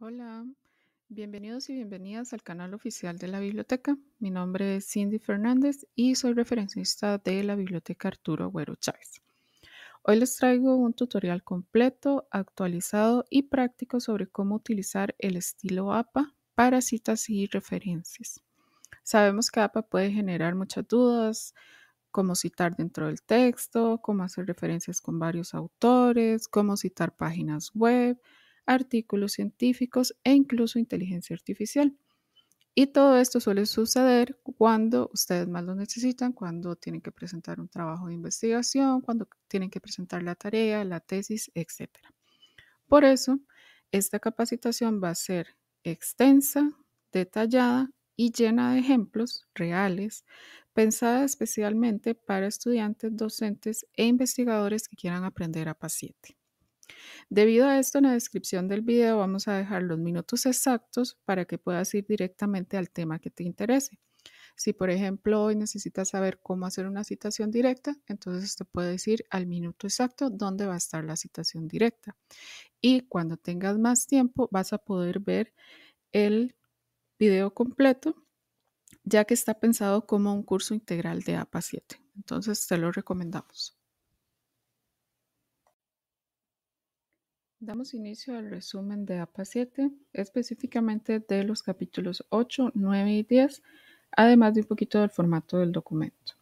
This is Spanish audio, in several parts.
Hola, bienvenidos y bienvenidas al canal oficial de la biblioteca. Mi nombre es Cindy Fernández y soy referencista de la Biblioteca Arturo Agüero Chávez. Hoy les traigo un tutorial completo, actualizado y práctico sobre cómo utilizar el estilo APA para citas y referencias. Sabemos que APA puede generar muchas dudas, cómo citar dentro del texto, cómo hacer referencias con varios autores, cómo citar páginas web, artículos científicos e incluso inteligencia artificial. Y todo esto suele suceder cuando ustedes más lo necesitan, cuando tienen que presentar un trabajo de investigación, cuando tienen que presentar la tarea, la tesis, etc. Por eso, esta capacitación va a ser extensa, detallada y llena de ejemplos reales, pensada especialmente para estudiantes, docentes e investigadores que quieran aprender APA 7. Debido a esto, en la descripción del video vamos a dejar los minutos exactos para que puedas ir directamente al tema que te interese. Si, por ejemplo, hoy necesitas saber cómo hacer una citación directa, entonces te puedes ir al minuto exacto donde va a estar la citación directa. Y cuando tengas más tiempo vas a poder ver el video completo, ya que está pensado como un curso integral de APA 7. Entonces te lo recomendamos. Damos inicio al resumen de APA 7, específicamente de los capítulos 8, 9 y 10, además de un poquito del formato del documento.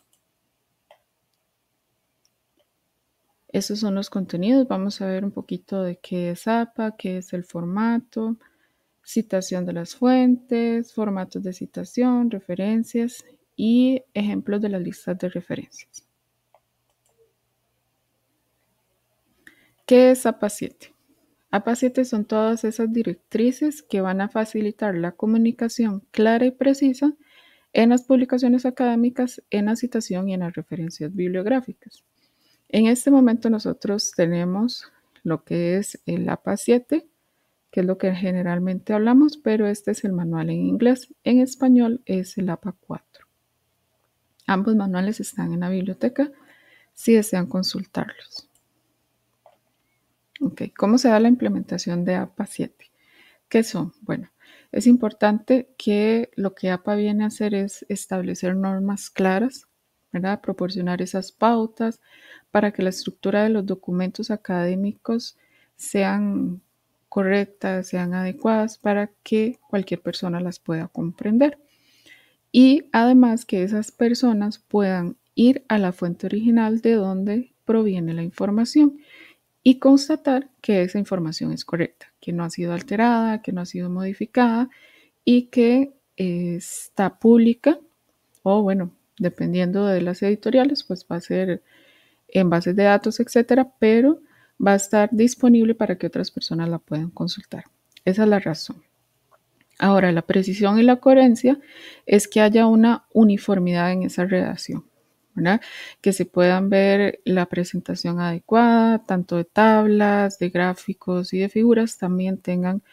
Esos son los contenidos. Vamos a ver un poquito de qué es APA, qué es el formato, citación de las fuentes, formatos de citación, referencias y ejemplos de las listas de referencias. ¿Qué es APA 7? APA 7 son todas esas directrices que van a facilitar la comunicación clara y precisa en las publicaciones académicas, en la citación y en las referencias bibliográficas. En este momento nosotros tenemos lo que es el APA 7, que es lo que generalmente hablamos, pero este es el manual en inglés. En español es el APA 4. Ambos manuales están en la biblioteca si desean consultarlos. Okay. ¿Cómo se da la implementación de APA 7? ¿Qué son? Bueno, es importante que lo que APA viene a hacer es establecer normas claras, ¿verdad? Proporcionar esas pautas para que la estructura de los documentos académicos sean correctas, sean adecuadas para que cualquier persona las pueda comprender. Y además que esas personas puedan ir a la fuente original de donde proviene la información y constatar que esa información es correcta, que no ha sido alterada, que no ha sido modificada y que está pública o bueno, dependiendo de las editoriales, pues va a ser en bases de datos, etcétera, pero va a estar disponible para que otras personas la puedan consultar. Esa es la razón. Ahora, la precisión y la coherencia es que haya una uniformidad en esa redacción, ¿verdad? Que se puedan ver la presentación adecuada, tanto de tablas, de gráficos y de figuras, también tengan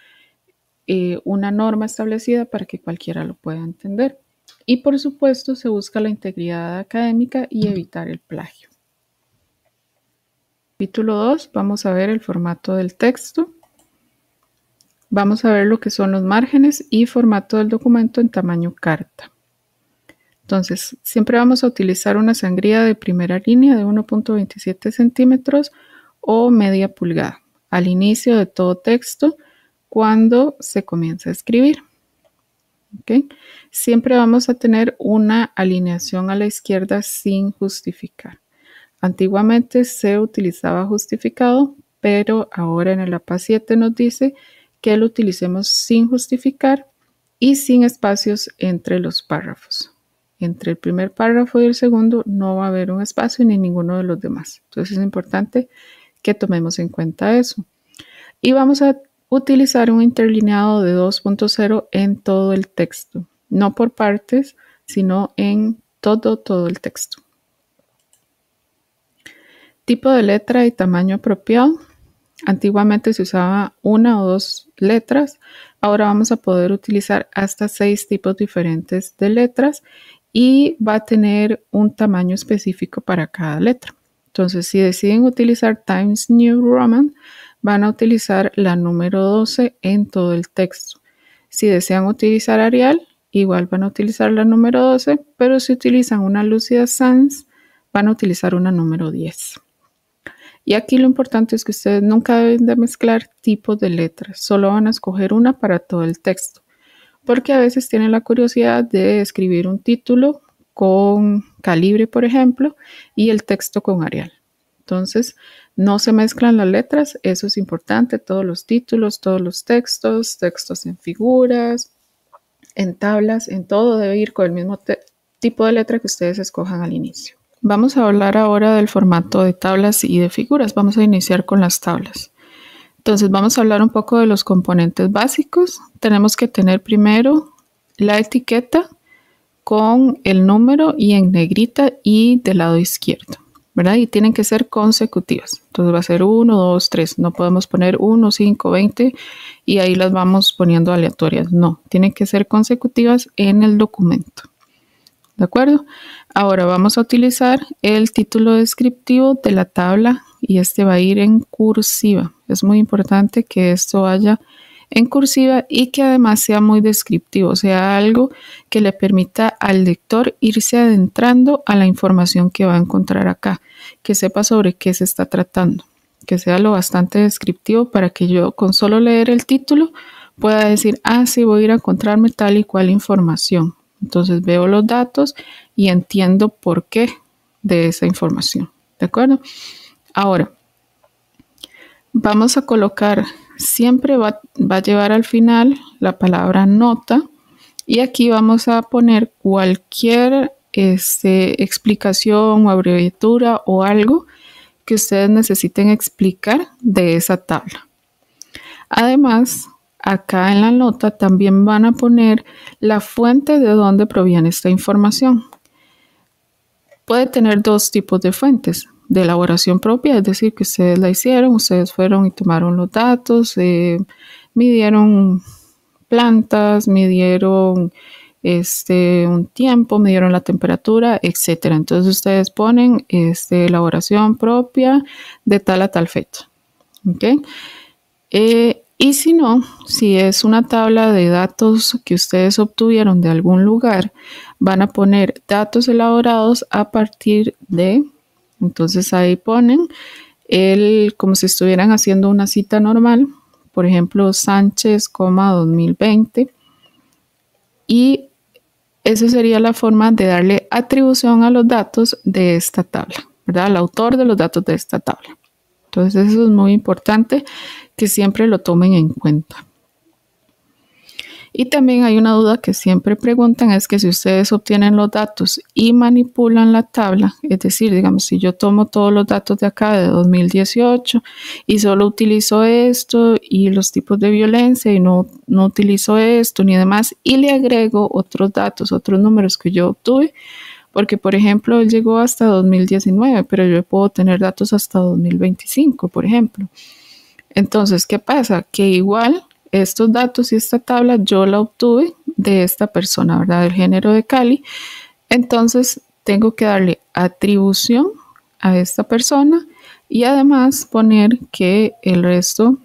una norma establecida para que cualquiera lo pueda entender. Y por supuesto, se busca la integridad académica y evitar el plagio. Capítulo 2, vamos a ver el formato del texto. Vamos a ver lo que son los márgenes y formato del documento en tamaño carta. Entonces, siempre vamos a utilizar una sangría de primera línea de 1.27 centímetros o media pulgada al inicio de todo texto cuando se comienza a escribir. ¿Okay? Siempre vamos a tener una alineación a la izquierda sin justificar. Antiguamente se utilizaba justificado, pero ahora en el APA 7 nos dice que lo utilicemos sin justificar y sin espacios entre los párrafos. Entre el primer párrafo y el segundo no va a haber un espacio ni ninguno de los demás. Entonces es importante que tomemos en cuenta eso. Y vamos a utilizar un interlineado de 2.0 en todo el texto, no por partes, sino en todo el texto. Tipo de letra y tamaño apropiado. Antiguamente se usaba una o dos letras, ahora vamos a poder utilizar hasta 6 tipos diferentes de letras y va a tener un tamaño específico para cada letra. Entonces, si deciden utilizar Times New Roman, van a utilizar la número 12 en todo el texto. Si desean utilizar Arial, igual van a utilizar la número 12, pero si utilizan una Lucida Sans, van a utilizar una número 10. Y aquí lo importante es que ustedes nunca deben de mezclar tipos de letras, solo van a escoger una para todo el texto, porque a veces tienen la curiosidad de escribir un título con calibre, por ejemplo, y el texto con Arial. Entonces, no se mezclan las letras, eso es importante, todos los títulos, todos los textos, textos en figuras, en tablas, en todo debe ir con el mismo tipo de letra que ustedes escojan al inicio. Vamos a hablar ahora del formato de tablas y de figuras. Vamos a iniciar con las tablas. Entonces vamos a hablar un poco de los componentes básicos. Tenemos que tener primero la etiqueta con el número y en negrita y del lado izquierdo, ¿verdad? Y tienen que ser consecutivas. Entonces va a ser 1, 2, 3. No podemos poner 1, 5, 20 y ahí las vamos poniendo aleatorias. No, tienen que ser consecutivas en el documento. ¿De acuerdo? Ahora vamos a utilizar el título descriptivo de la tabla y este va a ir en cursiva. Es muy importante que esto vaya en cursiva y que además sea muy descriptivo, sea algo que le permita al lector irse adentrando a la información que va a encontrar acá, que sepa sobre qué se está tratando, que sea lo bastante descriptivo para que yo con solo leer el título pueda decir, sí, voy a ir a encontrarme tal y cual información. Entonces veo los datos y entiendo por qué de esa información. ¿De acuerdo? Ahora, vamos a colocar, siempre va a llevar al final la palabra nota y aquí vamos a poner cualquier explicación o abreviatura o algo que ustedes necesiten explicar de esa tabla. Además, acá en la nota también van a poner la fuente de donde proviene esta información. Puede tener dos tipos de fuentes, de elaboración propia, es decir, que ustedes la hicieron, ustedes fueron y tomaron los datos, midieron plantas, midieron un tiempo, midieron la temperatura, etc. Entonces ustedes ponen elaboración propia de tal a tal fecha. ¿Okay? Y si no, si es una tabla de datos que ustedes obtuvieron de algún lugar, van a poner datos elaborados a partir de, entonces ahí ponen como si estuvieran haciendo una cita normal, por ejemplo, Sánchez, 2020, y esa sería la forma de darle atribución a los datos de esta tabla, ¿verdad? Al autor de los datos de esta tabla. Entonces eso es muy importante que siempre lo tomen en cuenta. Y también hay una duda que siempre preguntan, es que si ustedes obtienen los datos y manipulan la tabla, es decir, digamos, si yo tomo todos los datos de acá de 2018 y solo utilizo esto y los tipos de violencia y no utilizo esto ni demás y le agrego otros datos, otros números que yo obtuve, porque por ejemplo él llegó hasta 2019, pero yo puedo tener datos hasta 2025, por ejemplo. Entonces, ¿qué pasa? Que igual estos datos y esta tabla yo la obtuve de esta persona, ¿verdad? Del género de Cali. Entonces, tengo que darle atribución a esta persona y además poner que el resto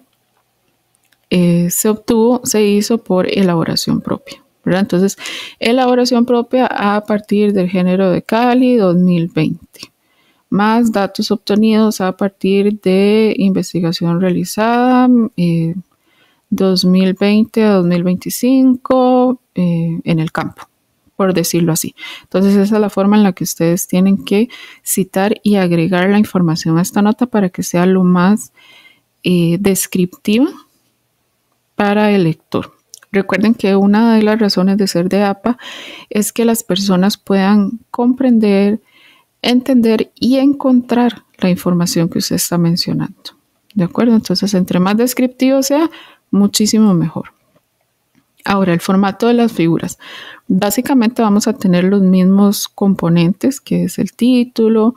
se hizo por elaboración propia, ¿verdad? Entonces, elaboración propia a partir del género de Cali 2020. Más datos obtenidos a partir de investigación realizada 2020 a 2025 en el campo, por decirlo así. Entonces esa es la forma en la que ustedes tienen que citar y agregar la información a esta nota para que sea lo más descriptiva para el lector. Recuerden que una de las razones de ser de APA es que las personas puedan comprender, entender y encontrar la información que usted está mencionando. ¿De acuerdo? Entonces, entre más descriptivo sea, muchísimo mejor. Ahora, el formato de las figuras. Básicamente vamos a tener los mismos componentes, que es el título,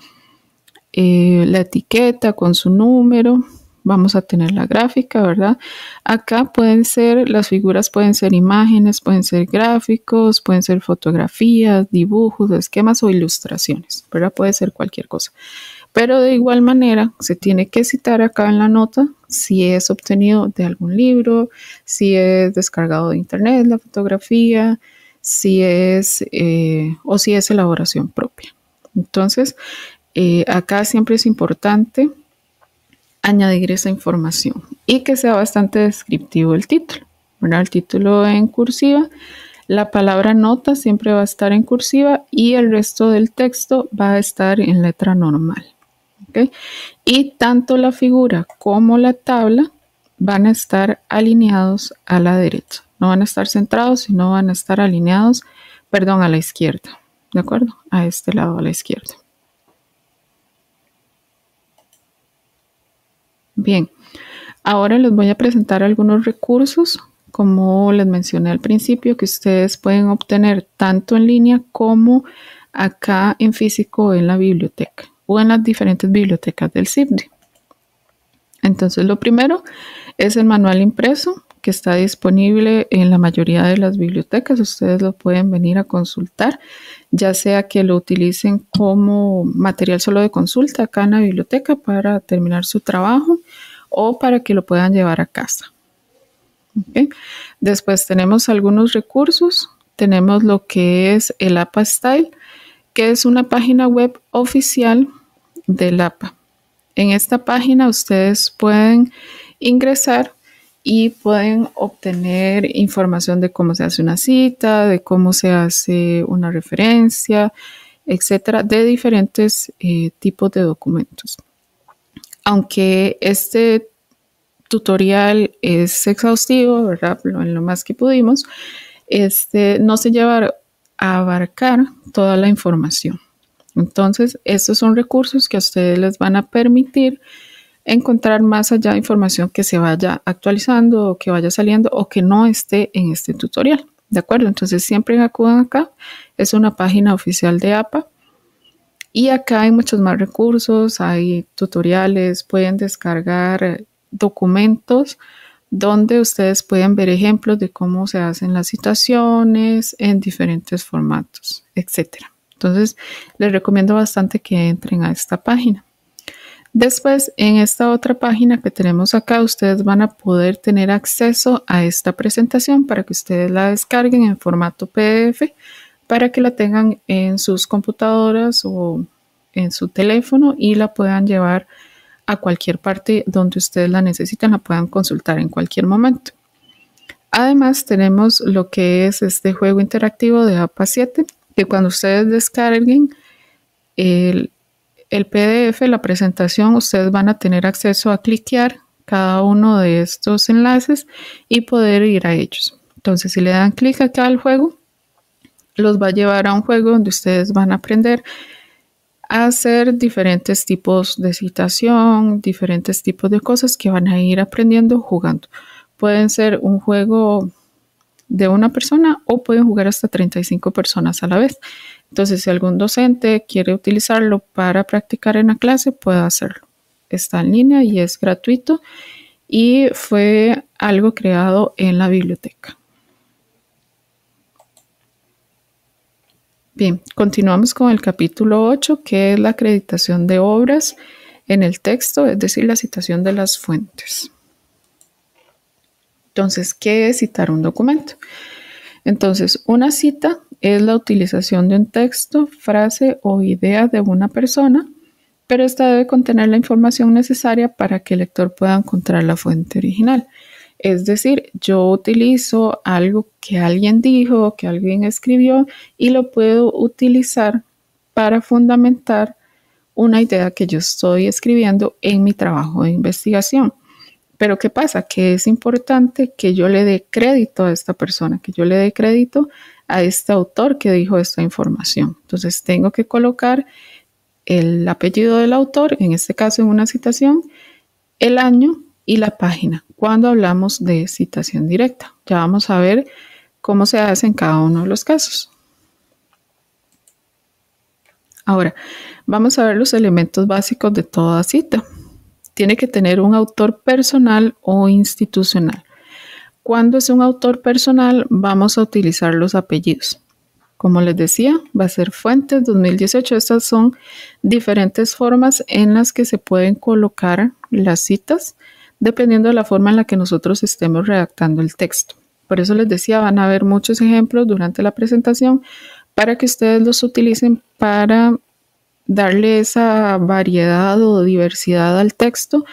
la etiqueta con su número. Vamos a tener la gráfica, ¿verdad? Acá las figuras pueden ser imágenes, pueden ser gráficos, pueden ser fotografías, dibujos, esquemas o ilustraciones, ¿verdad? Puede ser cualquier cosa. Pero de igual manera se tiene que citar acá en la nota si es obtenido de algún libro, si es descargado de internet la fotografía, si es o si es elaboración propia. Entonces, acá siempre es importante añadir esa información y que sea bastante descriptivo el título. ¿Verdad? El título en cursiva, la palabra nota siempre va a estar en cursiva y el resto del texto va a estar en letra normal. ¿Okay? Y tanto la figura como la tabla van a estar alineados a la derecha. No van a estar centrados, sino van a estar alineados, perdón, a la izquierda. ¿De acuerdo? A este lado, a la izquierda. Bien, ahora les voy a presentar algunos recursos, como les mencioné al principio, que ustedes pueden obtener tanto en línea como acá en físico en la biblioteca o en las diferentes bibliotecas del CIBDE. Entonces, lo primero es el manual impreso que está disponible en la mayoría de las bibliotecas. Ustedes lo pueden venir a consultar, ya sea que lo utilicen como material solo de consulta acá en la biblioteca para terminar su trabajo o para que lo puedan llevar a casa. ¿Okay? Después tenemos algunos recursos. Tenemos lo que es el APA Style, que es una página web oficial del APA. En esta página ustedes pueden ingresar y pueden obtener información de cómo se hace una cita, de cómo se hace una referencia, etcétera, de diferentes tipos de documentos. Aunque este tutorial es exhaustivo, ¿verdad? En lo más que pudimos, no se lleva a abarcar toda la información. Entonces, estos son recursos que a ustedes les van a permitir encontrar más allá de información que se vaya actualizando o que vaya saliendo o que no esté en este tutorial. ¿De acuerdo? Entonces, siempre acudan acá. Es una página oficial de APA. Y acá hay muchos más recursos, hay tutoriales, pueden descargar documentos donde ustedes pueden ver ejemplos de cómo se hacen las citaciones en diferentes formatos, etcétera. Entonces, les recomiendo bastante que entren a esta página. Después, en esta otra página que tenemos acá, ustedes van a poder tener acceso a esta presentación para que ustedes la descarguen en formato PDF para que la tengan en sus computadoras o en su teléfono y la puedan llevar a cualquier parte donde ustedes la necesiten, la puedan consultar en cualquier momento. Además, tenemos lo que es este juego interactivo de APA 7, que cuando ustedes descarguen el PDF, la presentación, ustedes van a tener acceso a cliquear cada uno de estos enlaces y poder ir a ellos. Entonces, si le dan clic acá al juego, los va a llevar a un juego donde ustedes van a aprender a hacer diferentes tipos de citación, diferentes tipos de cosas que van a ir aprendiendo jugando. Pueden ser un juego de una persona o pueden jugar hasta 35 personas a la vez. Entonces, si algún docente quiere utilizarlo para practicar en la clase, puede hacerlo. Está en línea y es gratuito y fue algo creado en la biblioteca. Bien, continuamos con el capítulo 8, que es la acreditación de obras en el texto, es decir, la citación de las fuentes. Entonces, ¿qué es citar un documento? Entonces, una cita es la utilización de un texto, frase o idea de una persona, pero esta debe contener la información necesaria para que el lector pueda encontrar la fuente original. Es decir, yo utilizo algo que alguien dijo, que alguien escribió y lo puedo utilizar para fundamentar una idea que yo estoy escribiendo en mi trabajo de investigación. Pero ¿qué pasa? Que es importante que yo le dé crédito a esta persona, que yo le dé crédito a este autor que dijo esta información. Entonces tengo que colocar el apellido del autor, en este caso en una citación, el año y la página, cuando hablamos de citación directa. Ya vamos a ver cómo se hace en cada uno de los casos. Ahora, vamos a ver los elementos básicos de toda cita. Tiene que tener un autor personal o institucional. Cuando es un autor personal, vamos a utilizar los apellidos. Como les decía, va a ser fuentes 2018. Estas son diferentes formas en las que se pueden colocar las citas dependiendo de la forma en la que nosotros estemos redactando el texto. Por eso les decía, van a haber muchos ejemplos durante la presentación para que ustedes los utilicen para darle esa variedad o diversidad al texto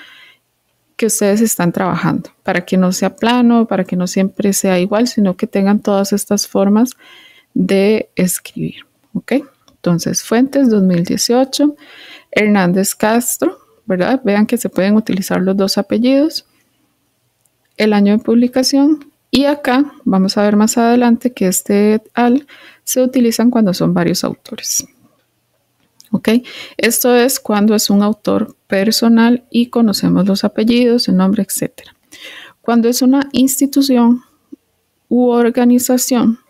que ustedes están trabajando, para que no sea plano, para que no siempre sea igual, sino que tengan todas estas formas de escribir. ¿Ok? Entonces, fuentes 2018, Hernández Castro, ¿verdad? Vean que se pueden utilizar los dos apellidos, el año de publicación, y acá vamos a ver más adelante que este al se utilizan cuando son varios autores. ¿Ok? Esto es cuando es un autor personal y conocemos los apellidos, el nombre, etc. Cuando es una institución u organización,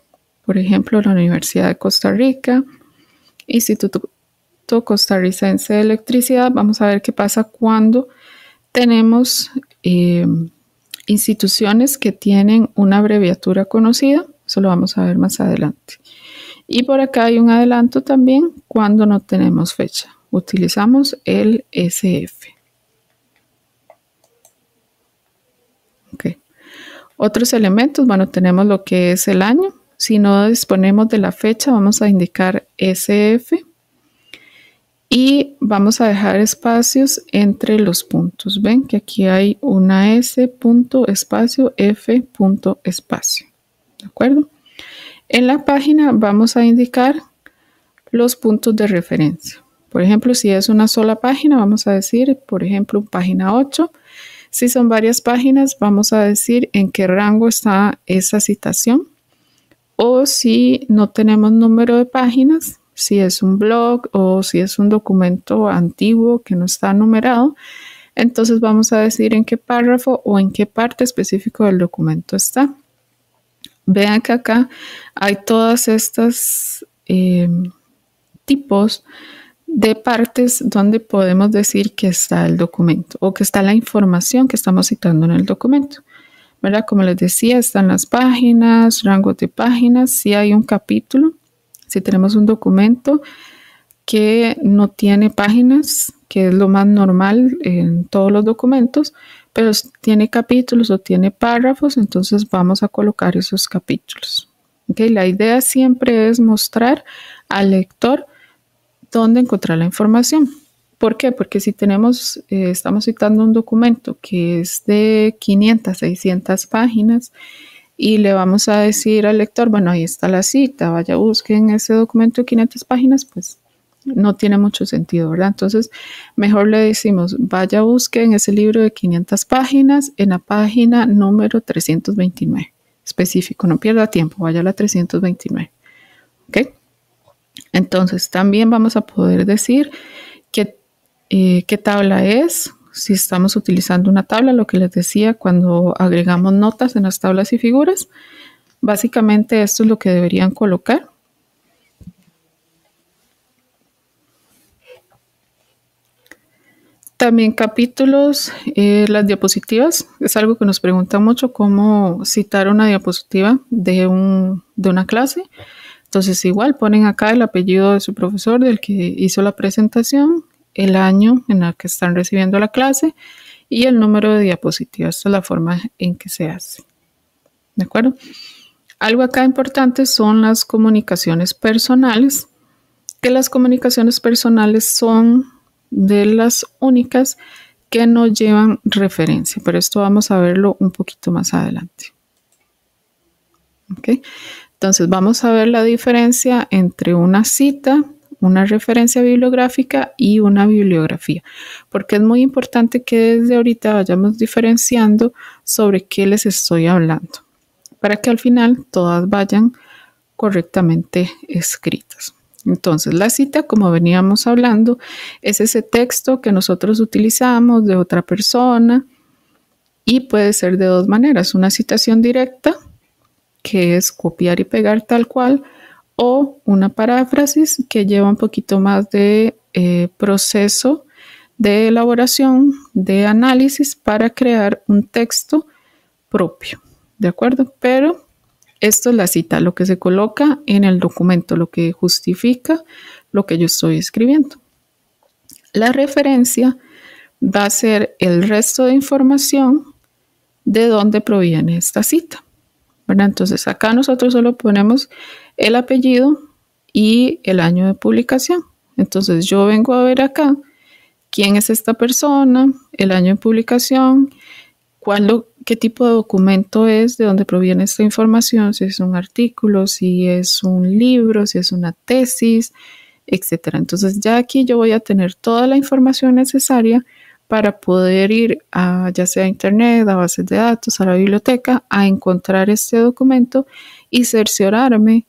por ejemplo, la Universidad de Costa Rica, Instituto Costarricense de Electricidad, vamos a ver qué pasa cuando tenemos instituciones que tienen una abreviatura conocida. Eso lo vamos a ver más adelante. Y por acá hay un adelanto también cuando no tenemos fecha. Utilizamos el SF. Okay. Otros elementos, bueno, tenemos lo que es el año. Si no disponemos de la fecha, vamos a indicar SF. Y vamos a dejar espacios entre los puntos. Ven que aquí hay una S punto espacio, F punto espacio. ¿De acuerdo? En la página vamos a indicar los puntos de referencia. Por ejemplo, si es una sola página, vamos a decir, por ejemplo, página 8. Si son varias páginas, vamos a decir en qué rango está esa citación. O si no tenemos número de páginas, si es un blog o si es un documento antiguo que no está numerado, entonces vamos a decir en qué párrafo o en qué parte específico del documento está. Vean que acá hay todas estas tipos de partes donde podemos decir que está el documento o que está la información que estamos citando en el documento. ¿Verdad? Como les decía, están las páginas, rangos de páginas, si hay un capítulo, si tenemos un documento que no tiene páginas, que es lo más normal en todos los documentos, pero tiene capítulos o tiene párrafos, entonces vamos a colocar esos capítulos. ¿Okay? La idea siempre es mostrar al lector dónde encontrar la información. ¿Por qué? Porque si estamos citando un documento que es de 500, 600 páginas y le vamos a decir al lector, bueno, ahí está la cita, vaya, busquen ese documento de 500 páginas, pues no tiene mucho sentido, ¿verdad? Entonces, mejor le decimos, vaya, busquen ese libro de 500 páginas en la página número 329. Específico, no pierda tiempo, vaya a la 329. ¿Ok? Entonces, también vamos a poder decir qué tabla es, si estamos utilizando una tabla, lo que les decía cuando agregamos notas en las tablas y figuras. Básicamente esto es lo que deberían colocar. También capítulos, las diapositivas, es algo que nos preguntan mucho, cómo citar una diapositiva de una clase. Entonces igual ponen acá el apellido de su profesor, del que hizo la presentación, el año en el que están recibiendo la clase y el número de diapositivas. Esta es la forma en que se hace. ¿De acuerdo? Algo acá importante son las comunicaciones personales, que las comunicaciones personales son de las únicas que no llevan referencia, pero esto vamos a verlo un poquito más adelante. ¿Ok? Entonces vamos a ver la diferencia entre una cita, una referencia bibliográfica y una bibliografía, porque es muy importante que desde ahorita vayamos diferenciando sobre qué les estoy hablando, para que al final todas vayan correctamente escritas. Entonces, la cita, como veníamos hablando, es ese texto que nosotros utilizamos de otra persona y puede ser de dos maneras, una citación directa, que es copiar y pegar tal cual, o una paráfrasis que lleva un poquito más de proceso de elaboración, de análisis para crear un texto propio, ¿de acuerdo? Pero Esto es la cita, lo que se coloca en el documento, lo que justifica lo que yo estoy escribiendo. La referencia va a ser el resto de información de dónde proviene esta cita, ¿verdad? Entonces acá nosotros solo ponemos el apellido y el año de publicación. Entonces yo vengo a ver acá quién es esta persona, el año de publicación, qué tipo de documento es, de dónde proviene esta información, si es un artículo, si es un libro, si es una tesis, etcétera. Entonces ya aquí yo voy a tener toda la información necesaria para poder ir a ya sea a internet, a bases de datos, a la biblioteca, a encontrar este documento y cerciorarme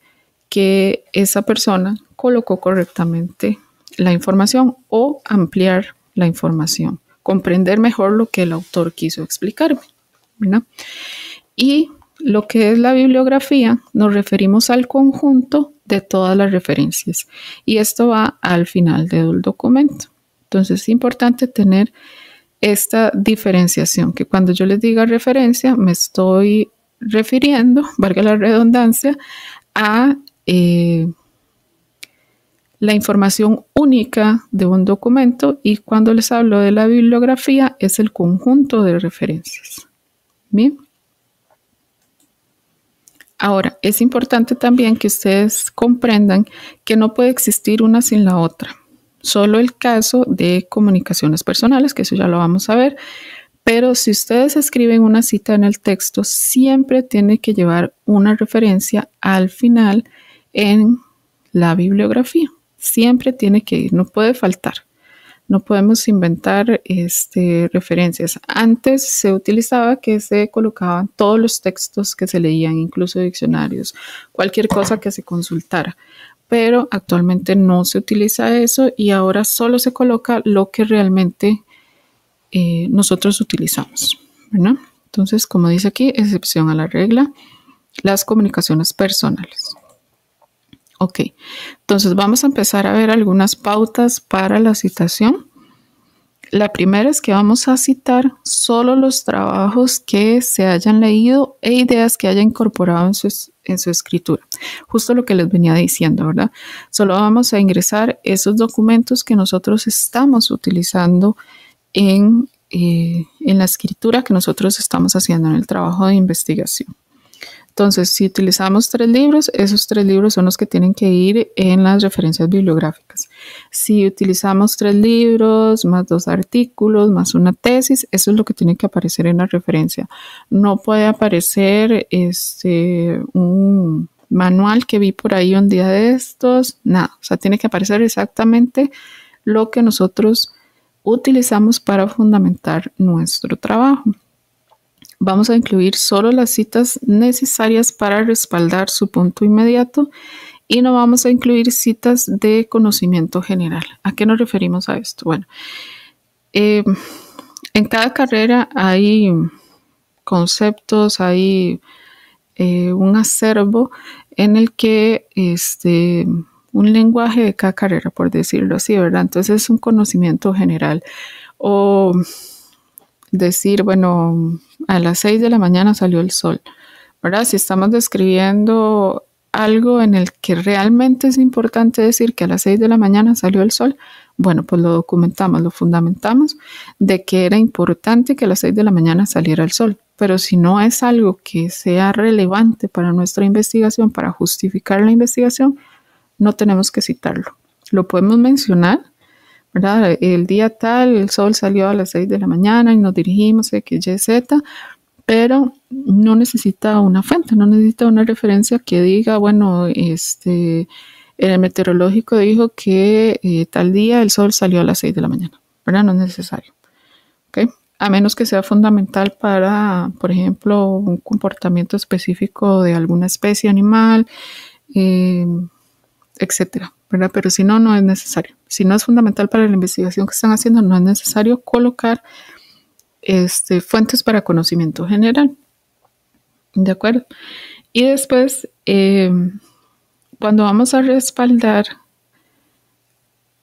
que esa persona colocó correctamente la información o ampliar la información, comprender mejor lo que el autor quiso explicarme, ¿verdad? Y lo que es la bibliografía, nos referimos al conjunto de todas las referencias y esto va al final del documento. Entonces es importante tener esta diferenciación, que cuando yo les diga referencia me estoy refiriendo, valga la redundancia, a la información única de un documento, y cuando les hablo de la bibliografía es el conjunto de referencias. Bien. Ahora, es importante también que ustedes comprendan que no puede existir una sin la otra. Solo el caso de comunicaciones personales, que eso ya lo vamos a ver, pero si ustedes escriben una cita en el texto, siempre tiene que llevar una referencia al final en la bibliografía. Siempre tiene que ir, no puede faltar. No podemos inventar referencias. Antes se utilizaba que se colocaban todos los textos que se leían, incluso diccionarios, cualquier cosa que se consultara. Pero actualmente no se utiliza eso y ahora solo se coloca lo que realmente nosotros utilizamos, ¿verdad? Entonces, como dice aquí, excepción a la regla, las comunicaciones personales. Ok, entonces vamos a empezar a ver algunas pautas para la citación. La primera es que vamos a citar solo los trabajos que se hayan leído e ideas que haya incorporado en su escritura. Justo lo que les venía diciendo, ¿verdad? Solo vamos a ingresar esos documentos que nosotros estamos utilizando en la escritura que nosotros estamos haciendo en el trabajo de investigación. Entonces, si utilizamos 3 libros, esos 3 libros son los que tienen que ir en las referencias bibliográficas. Si utilizamos 3 libros, más 2 artículos, más una tesis, eso es lo que tiene que aparecer en la referencia. No puede aparecer un manual que vi por ahí un día de estos, nada. O sea, tiene que aparecer exactamente lo que nosotros utilizamos para fundamentar nuestro trabajo. Vamos a incluir solo las citas necesarias para respaldar su punto inmediato y no vamos a incluir citas de conocimiento general. ¿A qué nos referimos a esto? Bueno, en cada carrera hay conceptos, hay un acervo en el que un lenguaje de cada carrera, por decirlo así, ¿verdad? Entonces es un conocimiento general. O decir, bueno, a las 6 de la mañana salió el sol, ¿verdad? Si estamos describiendo algo en el que realmente es importante decir que a las 6 de la mañana salió el sol, bueno, pues lo documentamos, lo fundamentamos de que era importante que a las 6 de la mañana saliera el sol. Pero si no es algo que sea relevante para nuestra investigación, para justificar la investigación, no tenemos que citarlo. Lo podemos mencionar, ¿verdad? El día tal, el sol salió a las 6 de la mañana y nos dirigimos a X, Y, Z, pero no necesita una fuente, no necesita una referencia que diga, bueno, el meteorológico dijo que tal día el sol salió a las 6 de la mañana, ¿verdad? No es necesario, ¿ok? A menos que sea fundamental para, por ejemplo, un comportamiento específico de alguna especie animal, etcétera, ¿verdad? Pero si no, no es necesario. Si no es fundamental para la investigación que están haciendo, no es necesario colocar fuentes para conocimiento general. ¿De acuerdo? Y después, cuando vamos a respaldar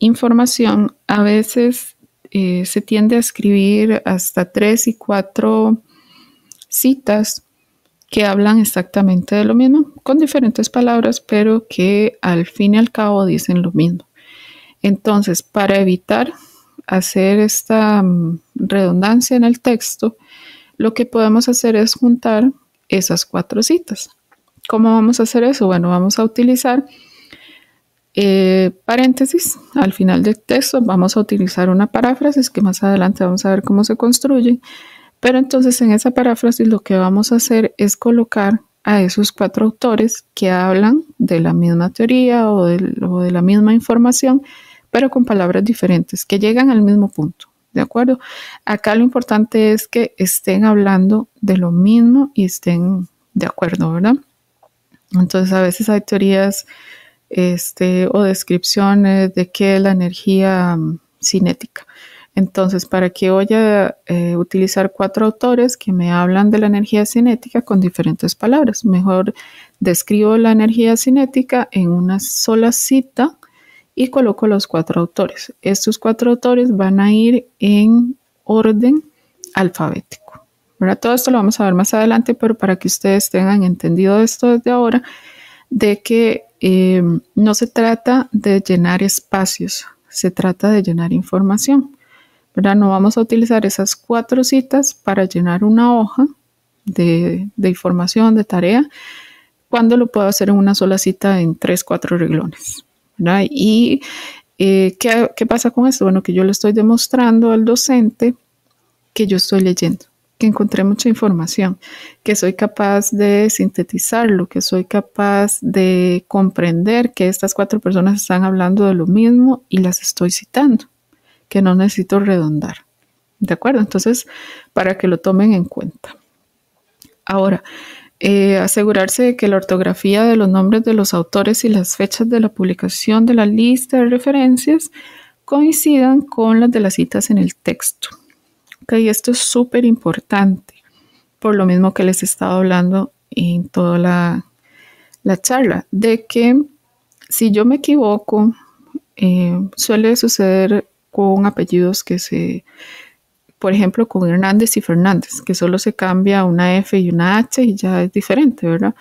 información, a veces se tiende a escribir hasta 3 y 4 citas que hablan exactamente de lo mismo, con diferentes palabras, pero que al fin y al cabo dicen lo mismo. Entonces, para evitar hacer esta redundancia en el texto, lo que podemos hacer es juntar esas 4 citas. ¿Cómo vamos a hacer eso? Bueno, vamos a utilizar paréntesis al final del texto, vamos a utilizar una paráfrasis que más adelante vamos a ver cómo se construye, pero entonces en esa paráfrasis lo que vamos a hacer es colocar a esos 4 autores que hablan de la misma teoría o de la misma información, pero con palabras diferentes, que llegan al mismo punto. ¿De acuerdo? Acá lo importante es que estén hablando de lo mismo y estén de acuerdo, ¿verdad? Entonces a veces hay teorías o descripciones de qué es la energía cinética. Entonces, para que voy a utilizar 4 autores que me hablan de la energía cinética con diferentes palabras. Mejor describo la energía cinética en una sola cita y coloco los 4 autores. Estos 4 autores van a ir en orden alfabético, ¿verdad? Todo esto lo vamos a ver más adelante, pero para que ustedes tengan entendido esto desde ahora, de que no se trata de llenar espacios, se trata de llenar información, ¿verdad? No vamos a utilizar esas 4 citas para llenar una hoja de información, de tarea, cuando lo puedo hacer en una sola cita en 3, 4 renglones, ¿verdad? Y ¿qué pasa con esto? Bueno, que yo le estoy demostrando al docente que yo estoy leyendo, que encontré mucha información, que soy capaz de sintetizarlo, que soy capaz de comprender que estas 4 personas están hablando de lo mismo y las estoy citando, que no necesito redondar. ¿De acuerdo? Entonces, para que lo tomen en cuenta. Ahora, asegurarse de que la ortografía de los nombres de los autores y las fechas de la publicación de la lista de referencias coincidan con las de las citas en el texto. Okay, esto es súper importante, por lo mismo que les he estado hablando en toda la charla, de que si yo me equivoco, suele suceder con apellidos por ejemplo, con Hernández y Fernández, que solo se cambia una F y una H y ya es diferente, ¿verdad?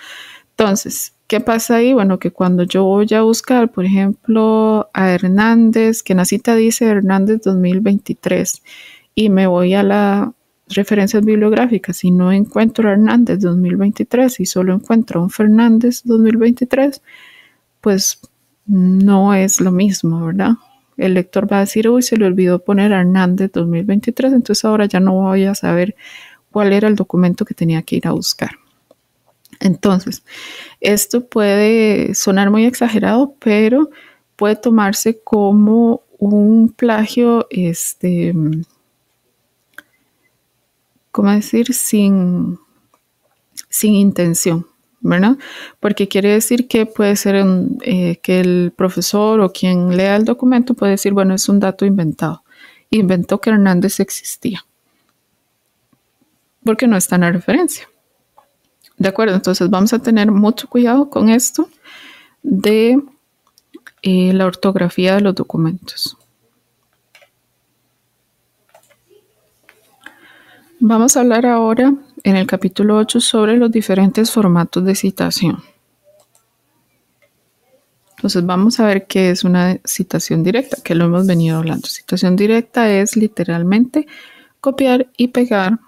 Entonces, ¿qué pasa ahí? Bueno, que cuando yo voy a buscar, por ejemplo, a Hernández, que en la cita dice Hernández 2023, y me voy a las referencias bibliográficas y no encuentro a Hernández 2023 y solo encuentro a un Fernández 2023, pues no es lo mismo, ¿verdad? El lector va a decir, uy, se le olvidó poner a Hernández 2023, entonces ahora ya no voy a saber cuál era el documento que tenía que ir a buscar. Entonces, esto puede sonar muy exagerado, pero puede tomarse como un plagio, ¿cómo decir? Sin intención, ¿verdad? Porque quiere decir que puede ser que el profesor o quien lea el documento puede decir, bueno, es un dato inventado. Inventó que Hernández existía, porque no está en la referencia. ¿De acuerdo? Entonces vamos a tener mucho cuidado con esto de la ortografía de los documentos. Vamos a hablar ahora en el capítulo 8 sobre los diferentes formatos de citación. Entonces vamos a ver qué es una citación directa, que lo hemos venido hablando. Citación directa es literalmente copiar y pegar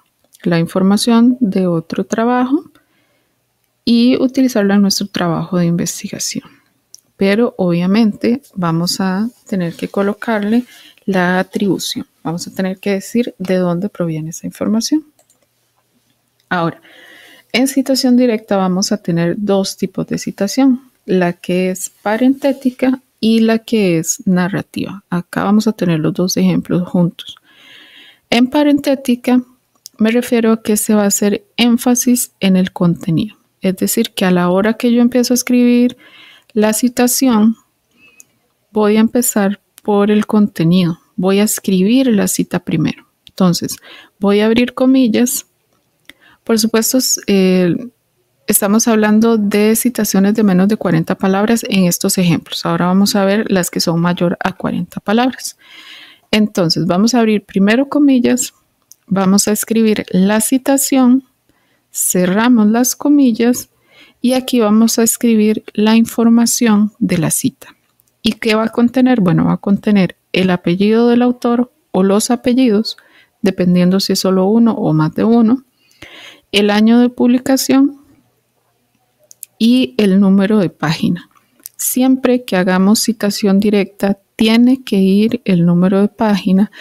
la información de otro trabajo y utilizarla en nuestro trabajo de investigación. Pero obviamente vamos a tener que colocarle la atribución. Vamos a tener que decir de dónde proviene esa información. Ahora, en citación directa vamos a tener 2 tipos de citación, la que es parentética y la que es narrativa. Acá vamos a tener los 2 ejemplos juntos. En parentética me refiero a que se va a hacer énfasis en el contenido. Es decir, que a la hora que yo empiezo a escribir la citación, voy a empezar por el contenido. Voy a escribir la cita primero. Entonces, voy a abrir comillas. Por supuesto, estamos hablando de citaciones de menos de 40 palabras en estos ejemplos. Ahora vamos a ver las que son mayor a 40 palabras. Entonces, vamos a abrir primero comillas. Vamos a escribir la citación. cerramos las comillas y aquí vamos a escribir la información de la cita. ¿Y qué va a contener? Bueno, va a contener el apellido del autor o los apellidos, dependiendo si es solo uno o más de uno, el año de publicación y el número de página. Siempre que hagamos citación directa, tiene que ir el número de página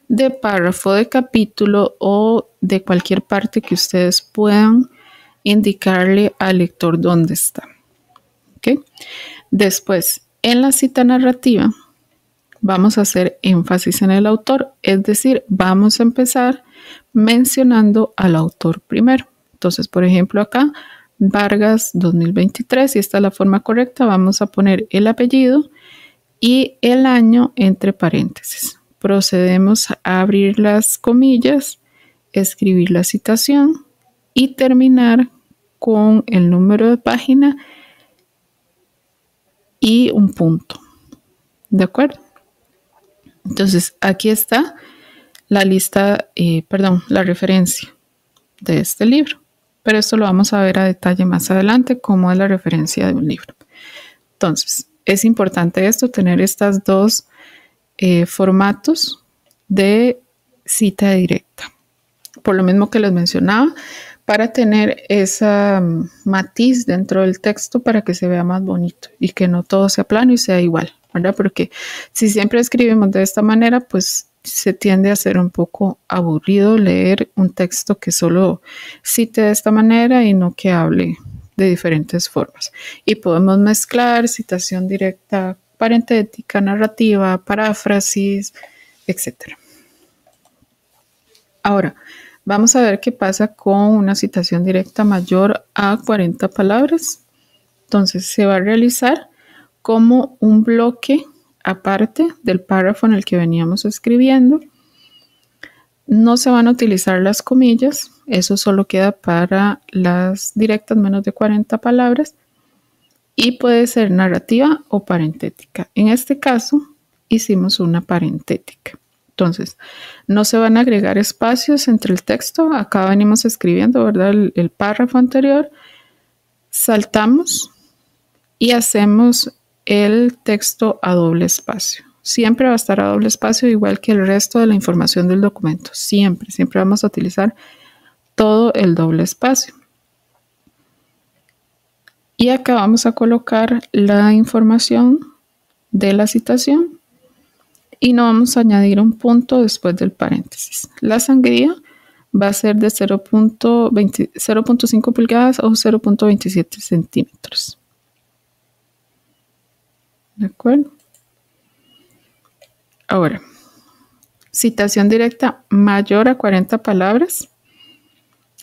de párrafo, de capítulo o de cualquier parte que ustedes puedan indicarle al lector dónde está. ¿Okay? Después, en la cita narrativa, vamos a hacer énfasis en el autor, es decir, vamos a empezar mencionando al autor primero. Entonces, por ejemplo, acá, Vargas 2023, y esta es la forma correcta, vamos a poner el apellido y el año entre paréntesis. Procedemos a abrir las comillas, escribir la citación y terminar con el número de página y un punto. ¿De acuerdo? Entonces, aquí está la lista, la referencia de este libro. Pero esto lo vamos a ver a detalle más adelante, cómo es la referencia de un libro. Entonces, es importante esto, tener estos dos formatos de cita directa. Por lo mismo que les mencionaba, para tener esa matiz dentro del texto para que se vea más bonito y que no todo sea plano y sea igual, ¿verdad? Porque si siempre escribimos de esta manera, pues se tiende a ser un poco aburrido leer un texto que solo cite de esta manera y no que hable de diferentes formas. Y podemos mezclar citación directa, parentética, narrativa, paráfrasis, etc. Ahora, vamos a ver qué pasa con una citación directa mayor a 40 palabras. Entonces, se va a realizar como un bloque aparte del párrafo en el que veníamos escribiendo. No se van a utilizar las comillas, eso solo queda para las directas menos de 40 palabras y puede ser narrativa o parentética. En este caso, hicimos una parentética. Entonces, no se van a agregar espacios entre el texto. Acá venimos escribiendo, ¿verdad? El párrafo anterior. Saltamos y hacemos el texto a doble espacio. Siempre va a estar a doble espacio, igual que el resto de la información del documento. Siempre vamos a utilizar todo el doble espacio. Y acá vamos a colocar la información de la citación y no vamos a añadir un punto después del paréntesis. La sangría va a ser de 0.5 pulgadas o 0.27 centímetros. ¿De acuerdo? Ahora, citación directa mayor a 40 palabras.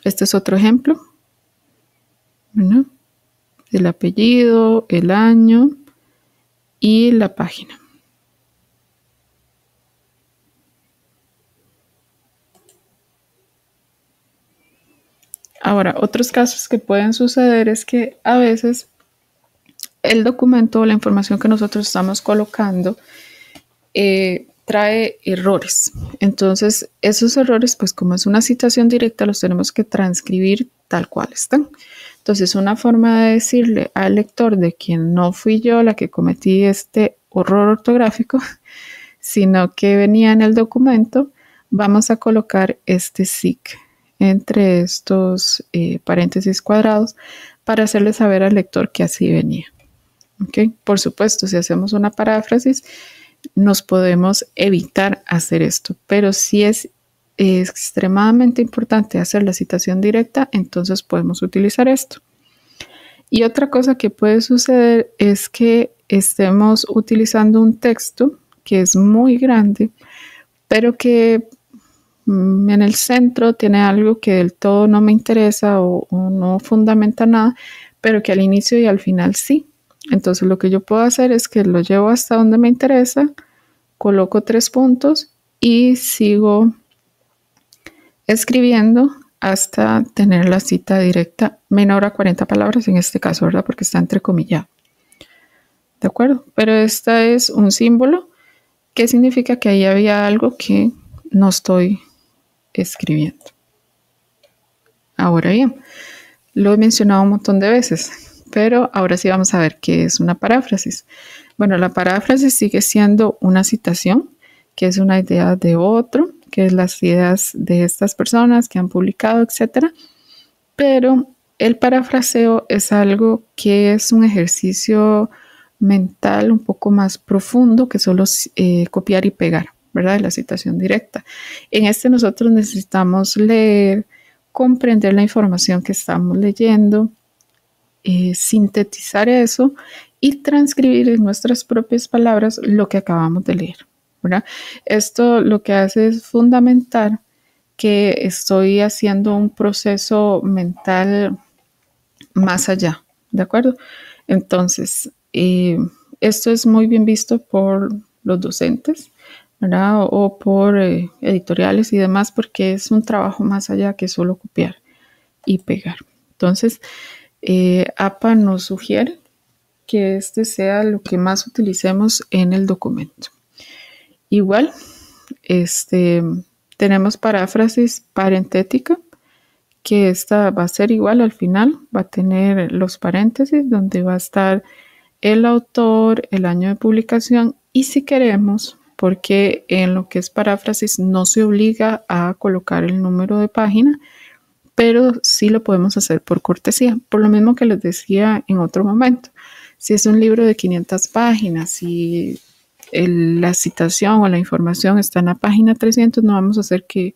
Este es otro ejemplo. ¿No? El apellido, el año y la página. Ahora, otros casos que pueden suceder es que a veces el documento o la información que nosotros estamos colocando trae errores. Entonces, esos errores, pues como es una citación directa, los tenemos que transcribir tal cual están. Entonces, una forma de decirle al lector de que no fui yo la que cometí este horror ortográfico, sino que venía en el documento, vamos a colocar este SIC entre estos paréntesis cuadrados para hacerle saber al lector que así venía. ¿Okay? Por supuesto, si hacemos una paráfrasis, nos podemos evitar hacer esto, pero si es extremadamente importante hacer la citación directa, entonces podemos utilizar esto. Y otra cosa que puede suceder es que estemos utilizando un texto que es muy grande, pero que en el centro tiene algo que del todo no me interesa o no fundamenta nada, pero que al inicio y al final sí. Entonces lo que yo puedo hacer es que lo llevo hasta donde me interesa, coloco 3 puntos y sigo escribiendo hasta tener la cita directa menor a 40 palabras en este caso, ¿verdad? Porque está entrecomillado. ¿De acuerdo? Pero este es un símbolo que significa que ahí había algo que no estoy escribiendo. Ahora bien, lo he mencionado un montón de veces, pero ahora sí vamos a ver qué es una paráfrasis. Bueno, la paráfrasis sigue siendo una citación, que es una idea de otro, que es las ideas de estas personas que han publicado, etcétera. Pero el parafraseo es algo que es un ejercicio mental un poco más profundo que solo copiar y pegar, ¿verdad? La citación directa. En este nosotros necesitamos leer, comprender la información que estamos leyendo, sintetizar eso y transcribir en nuestras propias palabras lo que acabamos de leer, ¿verdad? Esto lo que hace es fundamentar que estoy haciendo un proceso mental más allá, ¿de acuerdo? Entonces, esto es muy bien visto por los docentes, ¿verdad? O por editoriales y demás, porque es un trabajo más allá que solo copiar y pegar. Entonces, APA nos sugiere que este sea lo que más utilicemos en el documento. Igual, tenemos paráfrasis parentética, que esta va a ser igual al final, va a tener los paréntesis donde va a estar el autor, el año de publicación y si queremos, porque en lo que es paráfrasis no se obliga a colocar el número de página, pero sí lo podemos hacer por cortesía, por lo mismo que les decía en otro momento. Si es un libro de 500 páginas y la citación o la información está en la página 300, no vamos a hacer que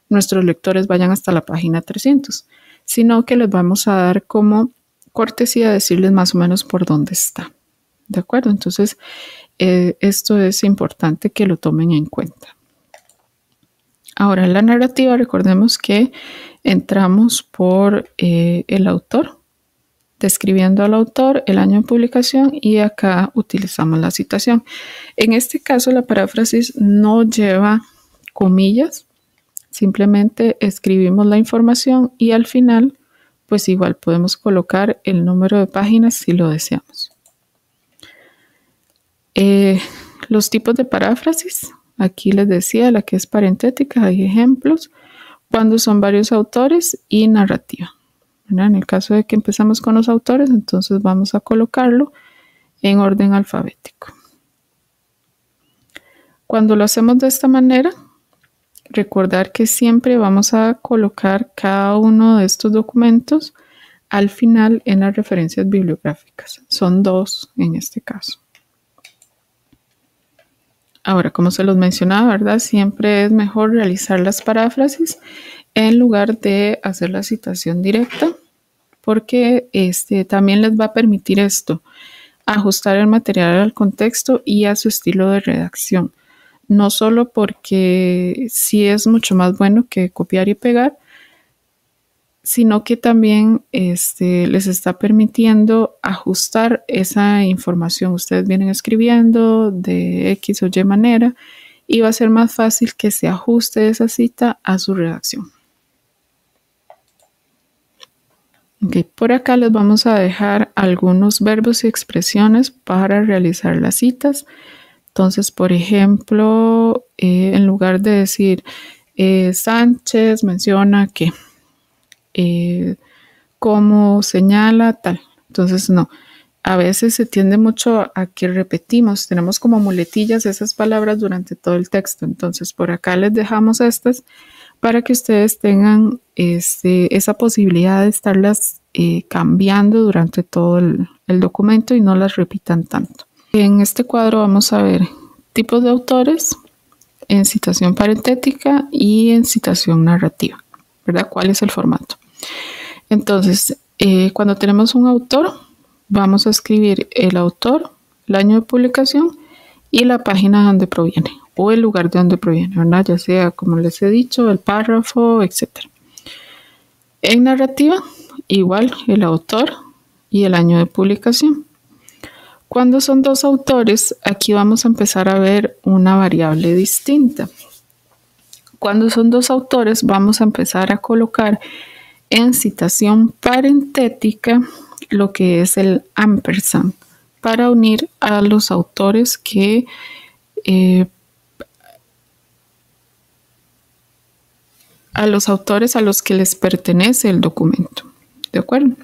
nuestros lectores vayan hasta la página 300, sino que les vamos a dar como cortesía decirles más o menos por dónde está. ¿De acuerdo? Entonces, esto es importante que lo tomen en cuenta. Ahora, en la narrativa, recordemos que entramos por el autor, describiendo al autor, el año de publicación y acá utilizamos la citación. En este caso, la paráfrasis no lleva comillas, simplemente escribimos la información y al final, pues igual podemos colocar el número de páginas si lo deseamos. Los tipos de paráfrasis, aquí les decía la que es parentética, hay ejemplos, cuando son varios autores y narrativa. En el caso de que empezamos con los autores, entonces vamos a colocarlo en orden alfabético. Cuando lo hacemos de esta manera, recordar que siempre vamos a colocar cada uno de estos documentos al final en las referencias bibliográficas. Son 2 en este caso. Ahora, como se los mencionaba, ¿verdad? Siempre es mejor realizar las paráfrasis en lugar de hacer la citación directa, porque también les va a permitir esto, ajustar el material al contexto y a su estilo de redacción. No solo porque sí es mucho más bueno que copiar y pegar, sino que también les está permitiendo ajustar esa información. Ustedes vienen escribiendo de X o Y manera y va a ser más fácil que se ajuste esa cita a su redacción. Okay, por acá les vamos a dejar algunos verbos y expresiones para realizar las citas. Entonces, por ejemplo, en lugar de decir Sánchez menciona que, como señala tal. Entonces, no. A veces se tiende mucho a que repetimos, tenemos como muletillas esas palabras durante todo el texto. Entonces, por acá les dejamos estas para que ustedes tengan esa posibilidad de estarlas cambiando durante todo el documento y no las repitan tanto. En este cuadro vamos a ver tipos de autores en citación parentética y en citación narrativa, ¿verdad? ¿Cuál es el formato? Entonces, cuando tenemos un autor, vamos a escribir el autor, el año de publicación y la página donde proviene o el lugar de donde proviene, ¿verdad? Ya sea, como les he dicho, el párrafo, etc. En narrativa, igual el autor y el año de publicación. Cuando son 2 autores, aquí vamos a empezar a ver una variable distinta. Cuando son 2 autores, vamos a empezar a colocar en citación parentética lo que es el ampersand para unir a los autores que a los autores a los que les pertenece el documento. ¿De acuerdo?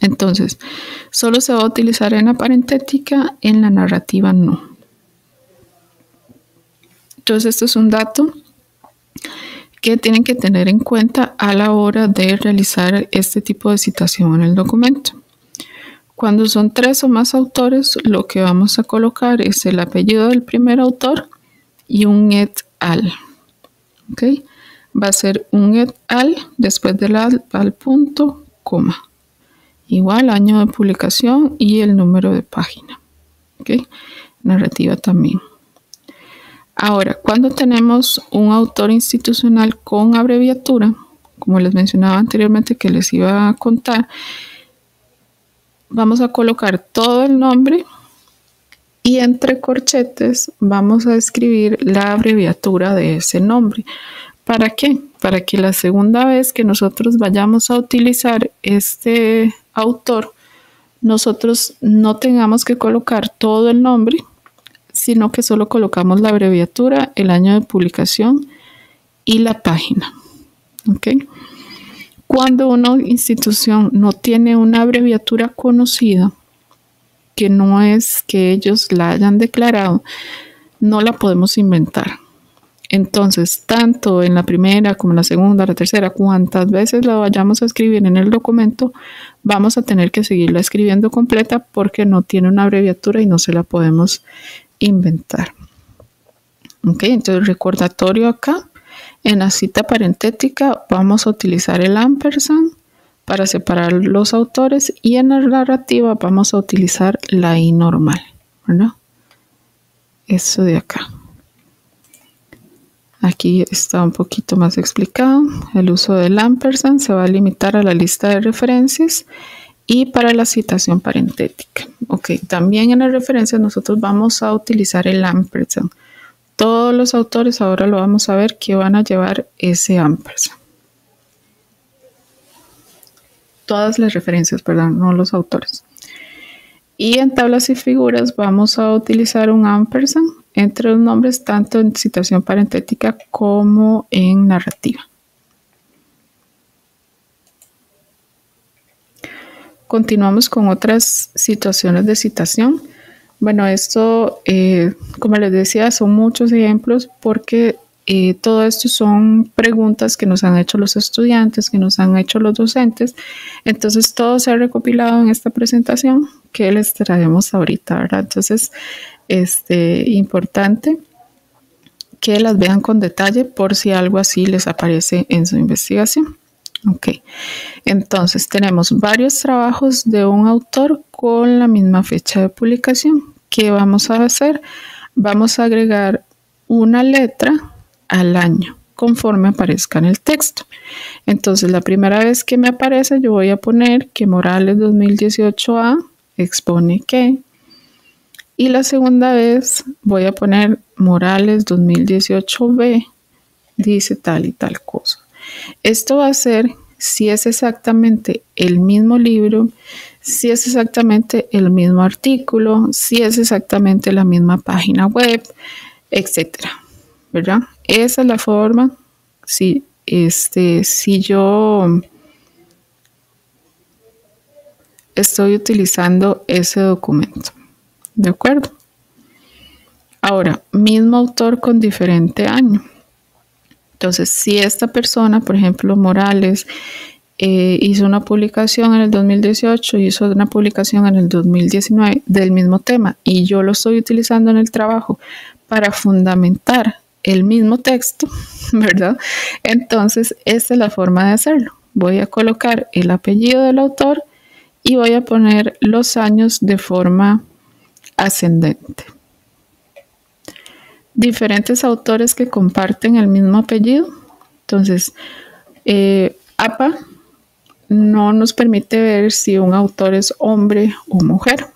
Entonces, solo se va a utilizar en la parentética, en la narrativa no. Entonces, esto es un dato que tienen que tener en cuenta a la hora de realizar este tipo de citación en el documento. Cuando son 3 o más autores, lo que vamos a colocar es el apellido del primer autor y un et al. ¿Okay? Va a ser un et al después del al punto, coma. Igual año de publicación y el número de página. ¿Okay? Narrativa también. Ahora, cuando tenemos un autor institucional con abreviatura, como les mencionaba anteriormente que les iba a contar, vamos a colocar todo el nombre y entre corchetes vamos a escribir la abreviatura de ese nombre. ¿Para qué? Para que la segunda vez que nosotros vayamos a utilizar este autor, nosotros no tengamos que colocar todo el nombre, sino que solo colocamos la abreviatura, el año de publicación y la página. ¿Okay? Cuando una institución no tiene una abreviatura conocida, que no es que ellos la hayan declarado, no la podemos inventar. Entonces, tanto en la primera como en la segunda, la tercera, cuantas veces la vayamos a escribir en el documento, vamos a tener que seguirla escribiendo completa porque no tiene una abreviatura y no se la podemos inventar. Ok, entonces recordatorio acá. En la cita parentética vamos a utilizar el ampersand para separar los autores y en la narrativa vamos a utilizar la I normal, ¿verdad? Eso de acá. Aquí está un poquito más explicado. El uso del ampersand se va a limitar a la lista de referencias y para la citación parentética. Ok, también en las referencias nosotros vamos a utilizar el ampersand. Todos los autores ahora lo vamos a ver que van a llevar ese ampersand. Todas las referencias, perdón, no los autores. Y en tablas y figuras vamos a utilizar un ampersand entre los nombres tanto en citación parentética como en narrativa. Continuamos con otras situaciones de citación. Bueno, esto, como les decía, son muchos ejemplos porque todo esto son preguntas que nos han hecho los estudiantes, que nos han hecho los docentes. Entonces, todo se ha recopilado en esta presentación que les traemos ahorita, ¿verdad? Entonces, importante que las vean con detalle por si algo así les aparece en su investigación. Ok, entonces tenemos varios trabajos de un autor con la misma fecha de publicación. ¿Qué vamos a hacer? Vamos a agregar una letra al año conforme aparezca en el texto. Entonces la primera vez que me aparece yo voy a poner que Morales 2018A expone que, y la segunda vez voy a poner Morales 2018B dice tal y tal cosa. Esto va a ser si es exactamente el mismo libro, si es exactamente el mismo artículo, si es exactamente la misma página web, etcétera, ¿verdad? Esa es la forma si yo estoy utilizando ese documento, ¿de acuerdo? Ahora, mismo autor con diferente año. Entonces, si esta persona, por ejemplo, Morales, hizo una publicación en el 2018 y hizo una publicación en el 2019 del mismo tema y yo lo estoy utilizando en el trabajo para fundamentar el mismo texto, ¿verdad? Entonces, esta es la forma de hacerlo. Voy a colocar el apellido del autor y voy a poner los años de forma ascendente. Diferentes autores que comparten el mismo apellido. Entonces, APA no nos permite ver si un autor es hombre o mujer,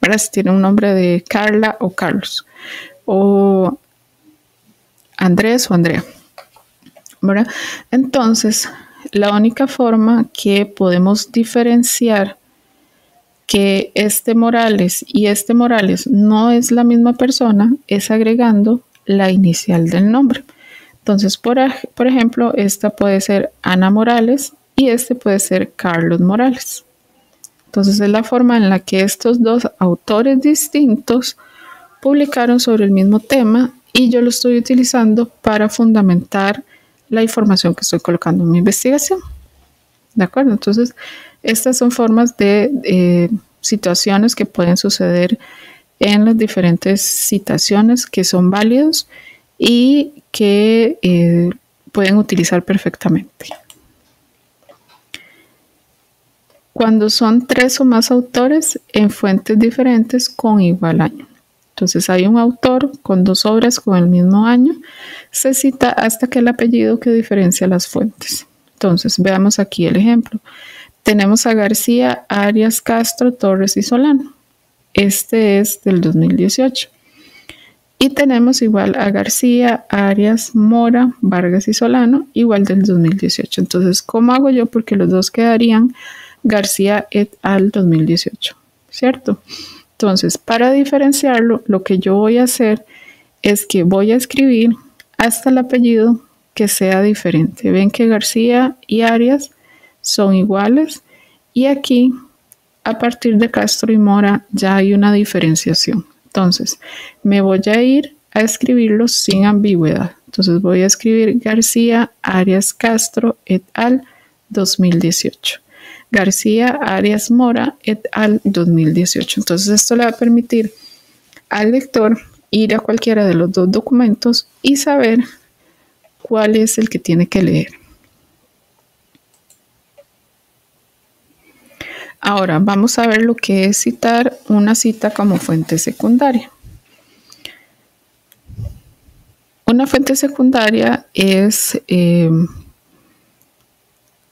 ¿verdad? Si tiene un nombre de Carla o Carlos, o Andrés o Andrea, ¿verdad? Entonces, la única forma que podemos diferenciar que este Morales y este Morales no es la misma persona es agregando la inicial del nombre. Entonces, por ejemplo, esta puede ser Ana Morales y este puede ser Carlos Morales. Entonces, es la forma en la que estos dos autores distintos publicaron sobre el mismo tema y yo lo estoy utilizando para fundamentar la información que estoy colocando en mi investigación. ¿De acuerdo? Entonces, estas son formas de situaciones que pueden suceder en las diferentes citaciones que son válidos y que pueden utilizar perfectamente. Cuando son 3 o más autores en fuentes diferentes con igual año. Entonces hay un autor con 2 obras con el mismo año, se cita hasta que el apellido que diferencia las fuentes. Entonces veamos aquí el ejemplo. Tenemos a García, Arias, Castro, Torres y Solano. Este es del 2018. Y tenemos igual a García, Arias, Mora, Vargas y Solano, igual del 2018. Entonces, ¿cómo hago yo? Porque los dos quedarían García et al 2018, ¿cierto? Entonces, para diferenciarlo, lo que yo voy a hacer es que voy a escribir hasta el apellido que sea diferente. Ven que García y Arias son iguales y aquí, a partir de Castro y Mora, ya hay una diferenciación. Entonces, me voy a ir a escribirlos sin ambigüedad. Entonces, voy a escribir García, Arias, Castro, et al. 2018. García, Arias, Mora, et al. 2018. Entonces, esto le va a permitir al lector ir a cualquiera de los dos documentos y saber cuál es el que tiene que leer. Ahora vamos a ver lo que es citar una cita como fuente secundaria. Una fuente secundaria es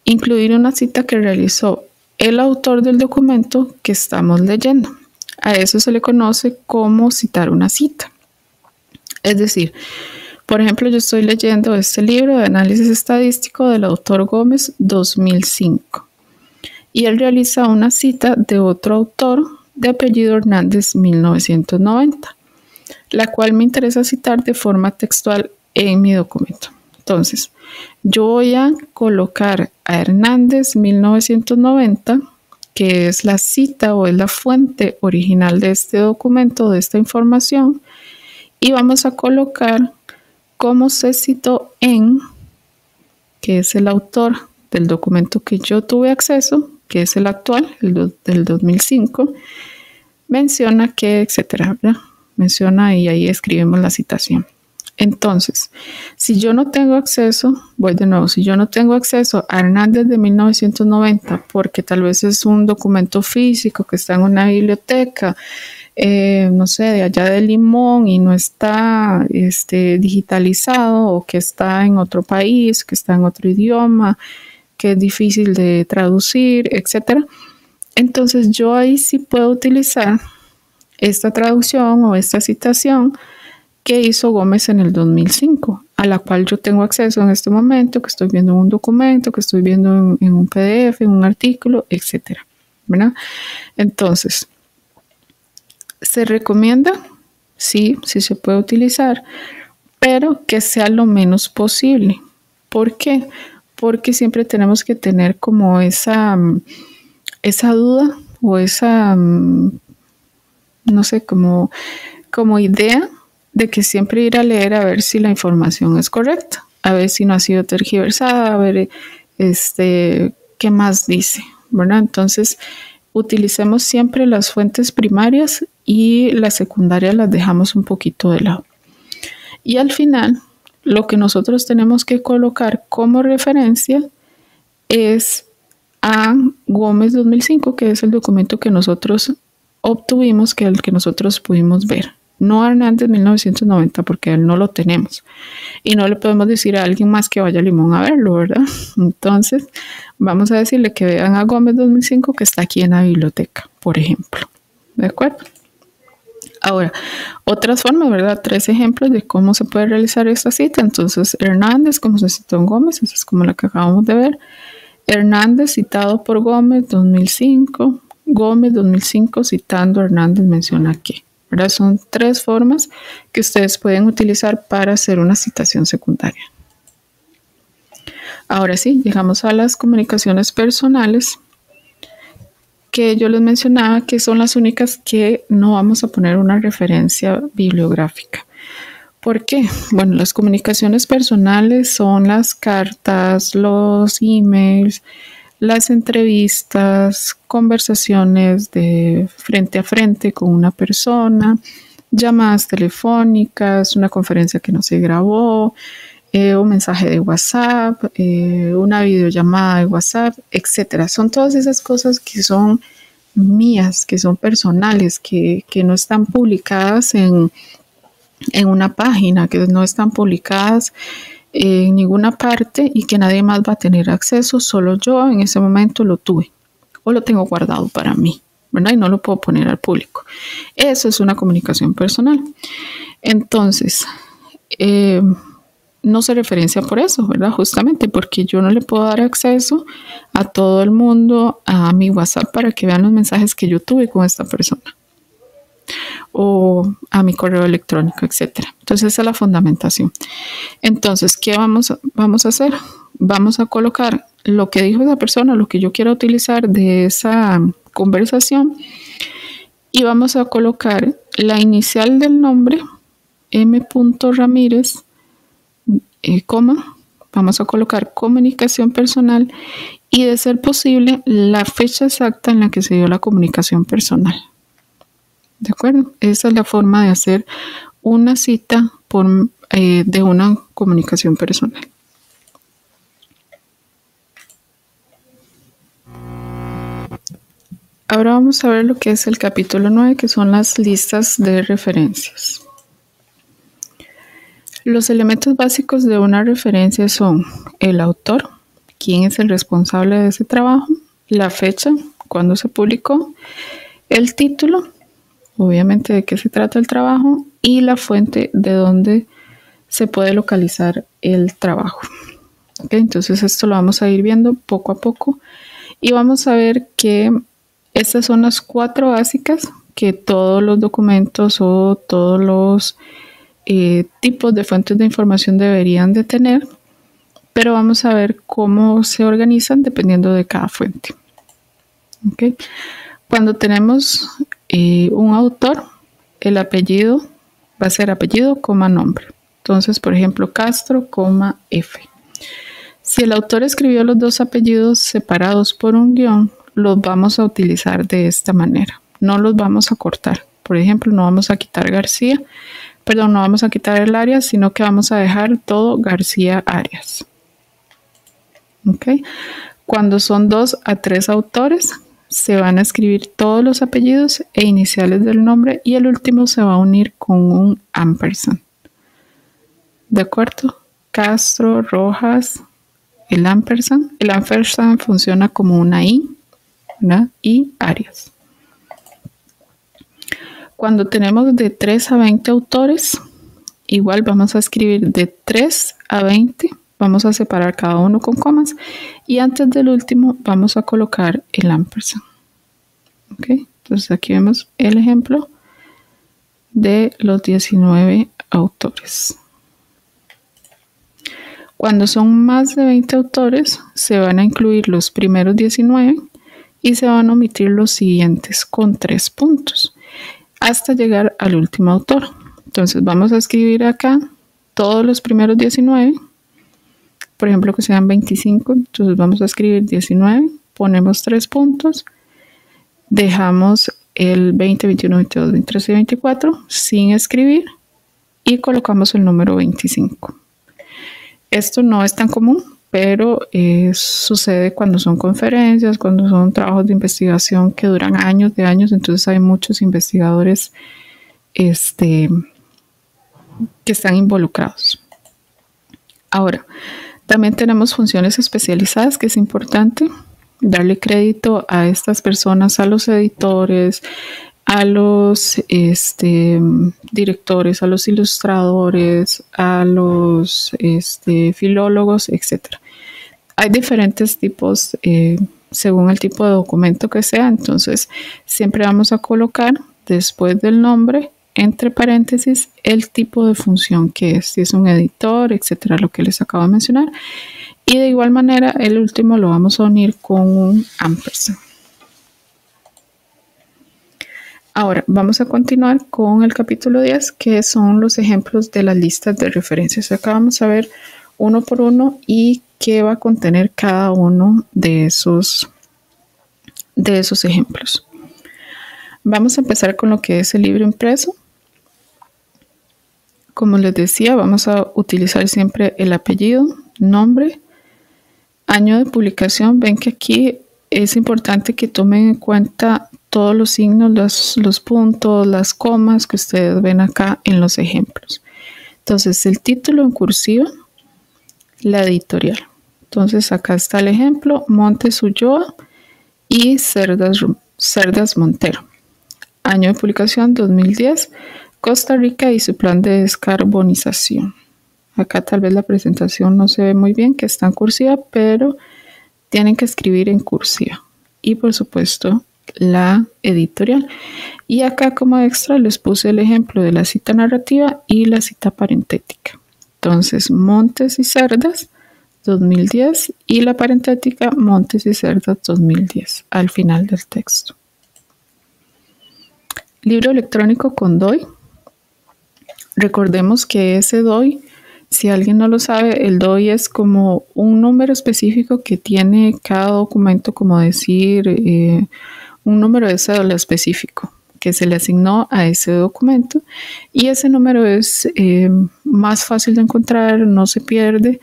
incluir una cita que realizó el autor del documento que estamos leyendo. A eso se le conoce como citar una cita. Es decir, por ejemplo, yo estoy leyendo este libro de análisis estadístico del autor Gómez 2005. Y él realiza una cita de otro autor de apellido Hernández 1990, la cual me interesa citar de forma textual en mi documento. Entonces, yo voy a colocar a Hernández 1990, que es la cita o es la fuente original de este documento, de esta información, y vamos a colocar cómo se citó en, que es el autor del documento que yo tuve acceso, que es el actual, el del 2005, menciona que, etcétera, ¿verdad? Menciona y ahí escribimos la citación. Entonces, si yo no tengo acceso, voy de nuevo, si yo no tengo acceso a Hernández de 1990, porque tal vez es un documento físico que está en una biblioteca, no sé, de allá de Limón y no está digitalizado o que está en otro país, que está en otro idioma, que es difícil de traducir, etcétera. Entonces yo ahí sí puedo utilizar esta traducción o esta citación que hizo Gómez en el 2005, a la cual yo tengo acceso en este momento, que estoy viendo en un documento, que estoy viendo en un PDF, en un artículo, etcétera, ¿verdad? Entonces, ¿se recomienda? Sí, sí se puede utilizar, pero que sea lo menos posible. ¿Por qué? Porque siempre tenemos que tener como esa duda o esa, no sé, como idea de que siempre ir a leer a ver si la información es correcta, a ver si no ha sido tergiversada, a ver qué más dice, ¿verdad? Entonces, utilicemos siempre las fuentes primarias y las secundarias las dejamos un poquito de lado. Y al final, lo que nosotros tenemos que colocar como referencia es a Gómez 2005, que es el documento que nosotros obtuvimos, que es el que nosotros pudimos ver. No a Hernández 1990, porque él no lo tenemos. Y no le podemos decir a alguien más que vaya a Limón a verlo, ¿verdad? Entonces, vamos a decirle que vean a Gómez 2005, que está aquí en la biblioteca, por ejemplo. ¿De acuerdo? Ahora, otras formas, ¿verdad? 3 ejemplos de cómo se puede realizar esta cita. Entonces, Hernández, como se citó en Gómez, esa es como la que acabamos de ver. Hernández citado por Gómez 2005. Gómez 2005 citando a Hernández menciona que, ¿verdad? Son 3 formas que ustedes pueden utilizar para hacer una citación secundaria. Ahora sí, llegamos a las comunicaciones personales, que yo les mencionaba que son las únicas que no vamos a poner una referencia bibliográfica. ¿Por qué? Bueno, las comunicaciones personales son las cartas, los emails, las entrevistas, conversaciones de frente a frente con una persona, llamadas telefónicas, una conferencia que no se grabó, un mensaje de WhatsApp, una videollamada de WhatsApp, etcétera. Son todas esas cosas que son mías, que son personales, que no están publicadas en una página, que no están publicadas en ninguna parte y que nadie más va a tener acceso, solo yo en ese momento lo tuve o lo tengo guardado para mí, ¿verdad? Y no lo puedo poner al público. Eso es una comunicación personal. Entonces, no se referencia por eso, ¿verdad? Justamente porque yo no le puedo dar acceso a todo el mundo a mi WhatsApp para que vean los mensajes que yo tuve con esta persona o a mi correo electrónico, etcétera. Entonces esa es la fundamentación. Entonces, ¿qué vamos a hacer? Vamos a colocar lo que dijo esa persona, lo que yo quiero utilizar de esa conversación y vamos a colocar la inicial del nombre, M. Ramírez, coma, vamos a colocar comunicación personal y de ser posible la fecha exacta en la que se dio la comunicación personal. ¿De acuerdo? Esa es la forma de hacer una cita de una comunicación personal. Ahora vamos a ver lo que es el capítulo 9, que son las listas de referencias. Los elementos básicos de una referencia son el autor, quién es el responsable de ese trabajo, la fecha, cuándo se publicó, el título, obviamente de qué se trata el trabajo, y la fuente de donde se puede localizar el trabajo. ¿Okay? Entonces esto lo vamos a ir viendo poco a poco y vamos a ver que estas son las 4 básicas que todos los documentos o todos los tipos de fuentes de información deberían de tener, pero vamos a ver cómo se organizan dependiendo de cada fuente. ¿Okay? Cuando tenemos un autor, el apellido va a ser apellido, nombre. Entonces, por ejemplo, Castro, F. Si el autor escribió los 2 apellidos separados por un guión, los vamos a utilizar de esta manera. No los vamos a cortar. Por ejemplo, no vamos a quitar no vamos a quitar el Arias, sino que vamos a dejar todo García Arias. ¿Okay? Cuando son 2 a 3 autores, se van a escribir todos los apellidos e iniciales del nombre y el último se va a unir con un ampersand. ¿De acuerdo? Castro, Rojas, el ampersand. El ampersand funciona como una I, ¿verdad? Y Arias. Cuando tenemos de 3 a 20 autores, igual vamos a escribir de 3 a 20, vamos a separar cada uno con comas y antes del último vamos a colocar el ampersand. ¿Okay? Entonces aquí vemos el ejemplo de los 19 autores. Cuando son más de 20 autores, se van a incluir los primeros 19 y se van a omitir los siguientes con 3 puntos hasta llegar al último autor. Entonces vamos a escribir acá todos los primeros 19, por ejemplo que sean 25, entonces vamos a escribir 19, ponemos 3 puntos, dejamos el 20, 21, 22, 23 y 24 sin escribir y colocamos el número 25. Esto no es tan común, pero sucede cuando son conferencias, cuando son trabajos de investigación que duran años de años, entonces hay muchos investigadores que están involucrados. Ahora, también tenemos funciones especializadas, que es importante darle crédito a estas personas, a los editores, a los directores, a los ilustradores, a los filólogos, etc. Hay diferentes tipos según el tipo de documento que sea, entonces siempre vamos a colocar después del nombre entre paréntesis el tipo de función que es, si es un editor, etcétera, lo que les acabo de mencionar. Y de igual manera, el último lo vamos a unir con un ampersand. Ahora, vamos a continuar con el capítulo 10, que son los ejemplos de las listas de referencias. Acá vamos a ver uno por uno y qué va a contener cada uno de esos ejemplos. Vamos a empezar con lo que es el libro impreso. Como les decía, vamos a utilizar siempre el apellido, nombre, año de publicación. Ven que aquí es importante que tomen en cuenta todos los signos, los puntos, las comas que ustedes ven acá en los ejemplos. Entonces, el título en cursiva, la editorial. Entonces, acá está el ejemplo, Montes Ulloa y Cerdas Montero. Año de publicación 2010, Costa Rica y su plan de descarbonización. Acá tal vez la presentación no se ve muy bien, que está en cursiva, pero tienen que escribir en cursiva. Y por supuesto, la editorial. Y acá como extra les puse el ejemplo de la cita narrativa y la cita parentética. Entonces, Montes y Cerdas 2010 y la parentética Montes y Cerdas 2010 al final del texto. Libro electrónico con DOI. Recordemos que ese DOI, si alguien no lo sabe, el DOI es como un número específico que tiene cada documento, como decir un número de cédula específico que se le asignó a ese documento, y ese número es más fácil de encontrar, no se pierde,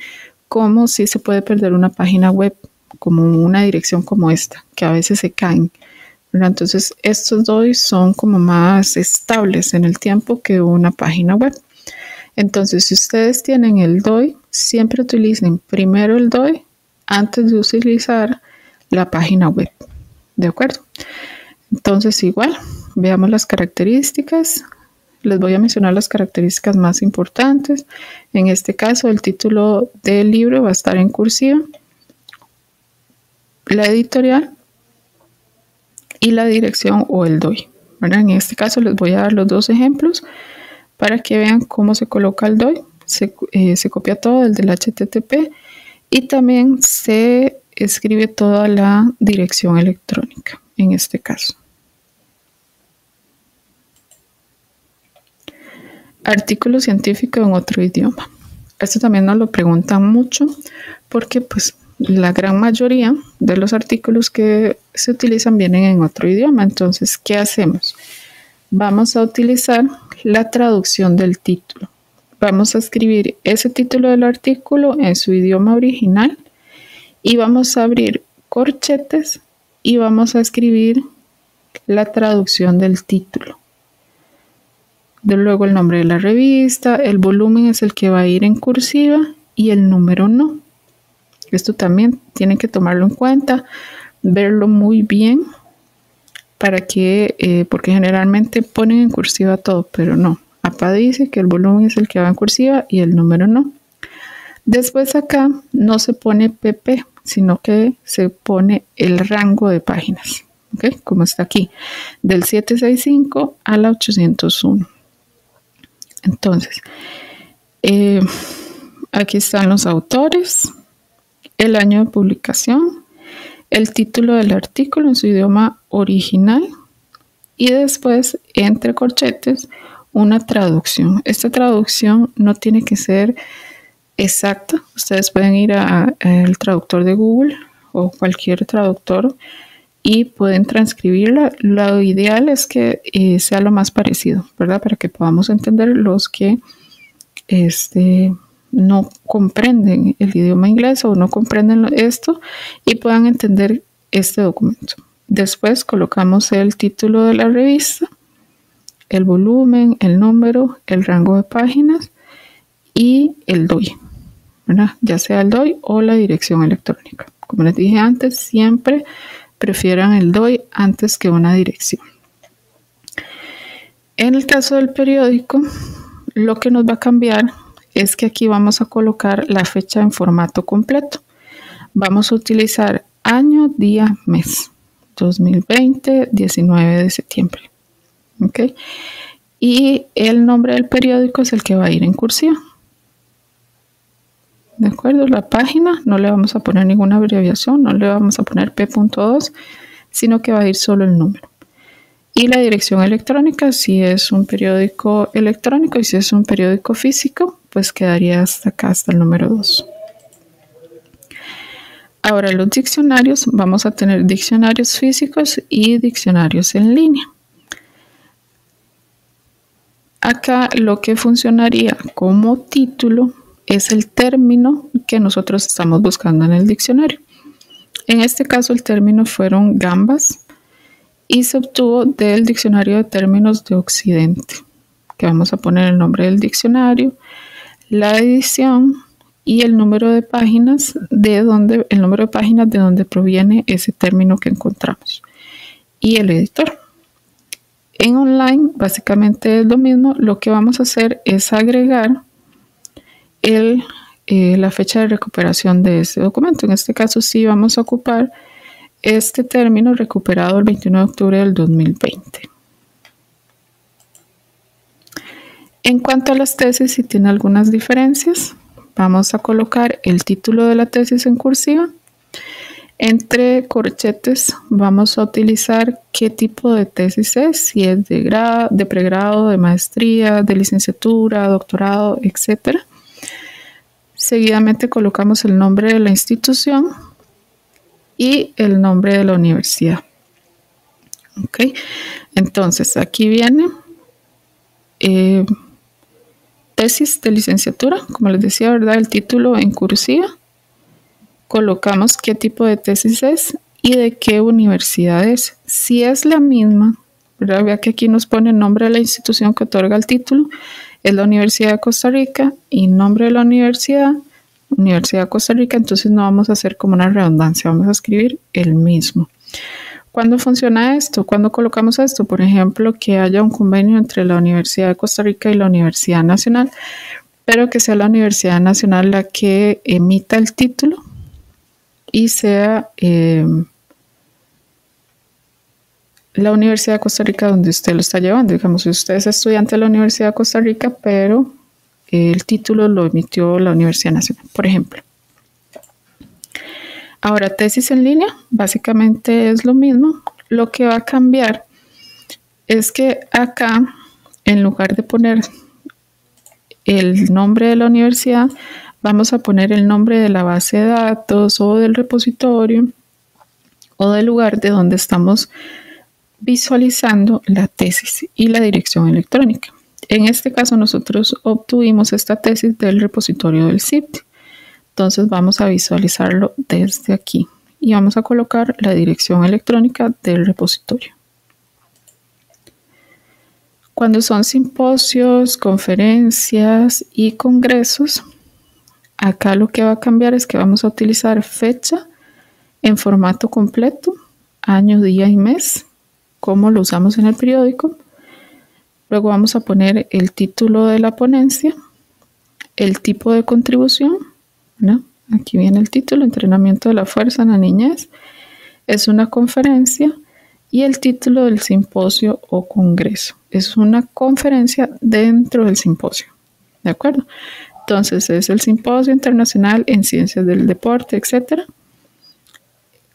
como si se puede perder una página web, como una dirección como esta, que a veces se caen. Entonces, estos DOI son como más estables en el tiempo que una página web. Entonces, si ustedes tienen el DOI, siempre utilicen primero el DOI antes de utilizar la página web. ¿De acuerdo? Entonces, igual, veamos las características. Les voy a mencionar las características más importantes. En este caso, el título del libro va a estar en cursiva, la editorial y la dirección o el DOI. ¿Verdad? En este caso les voy a dar los dos ejemplos para que vean cómo se coloca el DOI. Se copia todo el del HTTP y también se escribe toda la dirección electrónica en este caso. Artículo científico en otro idioma. Esto también nos lo preguntan mucho porque pues la gran mayoría de los artículos que se utilizan vienen en otro idioma. Entonces, ¿qué hacemos? Vamos a utilizar la traducción del título. Vamos a escribir ese título del artículo en su idioma original y vamos a abrir corchetes y vamos a escribir la traducción del título. Luego el nombre de la revista, el volumen es el que va a ir en cursiva y el número no. Esto también tienen que tomarlo en cuenta, verlo muy bien para que, porque generalmente ponen en cursiva todo, pero no. APA dice que el volumen es el que va en cursiva y el número no. Después acá no se pone pp, sino que se pone el rango de páginas, ¿okay? Como está aquí, del 765 a la 801. Entonces, aquí están los autores, el año de publicación, el título del artículo en su idioma original y después, entre corchetes, una traducción. Esta traducción no tiene que ser exacta. Ustedes pueden ir al traductor de Google o cualquier traductor y pueden transcribirla. Lo ideal es que sea lo más parecido, ¿verdad? Para que podamos entender los que no comprenden el idioma inglés o no comprenden esto y puedan entender este documento. Después colocamos el título de la revista, el volumen, el número, el rango de páginas y el DOI, ¿verdad? Ya sea el DOI o la dirección electrónica. Como les dije antes, siempre prefieran el DOI antes que una dirección. En el caso del periódico, lo que nos va a cambiar es que aquí vamos a colocar la fecha en formato completo. Vamos a utilizar año, día, mes. 2020, 19 de septiembre. ¿Okay? y el nombre del periódico es el que va a ir en cursiva. ¿De acuerdo? La página no le vamos a poner ninguna abreviación, no le vamos a poner P.2, sino que va a ir solo el número. Y la dirección electrónica, si es un periódico electrónico y si es un periódico físico, pues quedaría hasta acá, hasta el número 2. Ahora los diccionarios, vamos a tener diccionarios físicos y diccionarios en línea. Acá lo que funcionaría como título es el término que nosotros estamos buscando en el diccionario. En este caso el término fueron gambas y se obtuvo del diccionario de términos de Occidente, que vamos a poner el nombre del diccionario, la edición y el número de páginas de donde proviene ese término que encontramos y el editor. En online básicamente es lo mismo. Lo que vamos a hacer es agregar la fecha de recuperación de este documento. En este caso sí vamos a ocupar este término recuperado el 21 de octubre del 2020. En cuanto a las tesis, si tiene algunas diferencias, vamos a colocar el título de la tesis en cursiva. Entre corchetes vamos a utilizar qué tipo de tesis es, si es de pregrado, de maestría, de licenciatura, doctorado, etc. Seguidamente colocamos el nombre de la institución y el nombre de la universidad. Ok, entonces aquí viene tesis de licenciatura, como les decía, ¿verdad? El título en cursiva. Colocamos qué tipo de tesis es y de qué universidad es. Si es la misma, ¿verdad? Vea que aquí nos pone el nombre de la institución que otorga el título, es la Universidad de Costa Rica, y nombre de la Universidad de Costa Rica, entonces no vamos a hacer como una redundancia, vamos a escribir el mismo. ¿Cuándo funciona esto? ¿Cuándo colocamos esto? Por ejemplo, que haya un convenio entre la Universidad de Costa Rica y la Universidad Nacional, pero que sea la Universidad Nacional la que emita el título y sea la Universidad de Costa Rica donde usted lo está llevando. Digamos, si usted es estudiante de la Universidad de Costa Rica, pero el título lo emitió la Universidad Nacional, por ejemplo. Ahora, tesis en línea, básicamente es lo mismo. Lo que va a cambiar es que acá, en lugar de poner el nombre de la universidad, vamos a poner el nombre de la base de datos o del repositorio o del lugar de donde estamos visualizando la tesis y la dirección electrónica. En este caso nosotros obtuvimos esta tesis del repositorio del CIPT. Entonces vamos a visualizarlo desde aquí y vamos a colocar la dirección electrónica del repositorio. Cuando son simposios, conferencias y congresos, acá lo que va a cambiar es que vamos a utilizar fecha en formato completo, año, día y mes, como lo usamos en el periódico. Luego vamos a poner el título de la ponencia, el tipo de contribución, ¿no? Aquí viene el título, entrenamiento de la fuerza en la niñez, es una conferencia, y el título del simposio o congreso, es una conferencia dentro del simposio, ¿de acuerdo? Entonces es el Simposio Internacional en Ciencias del Deporte, etc.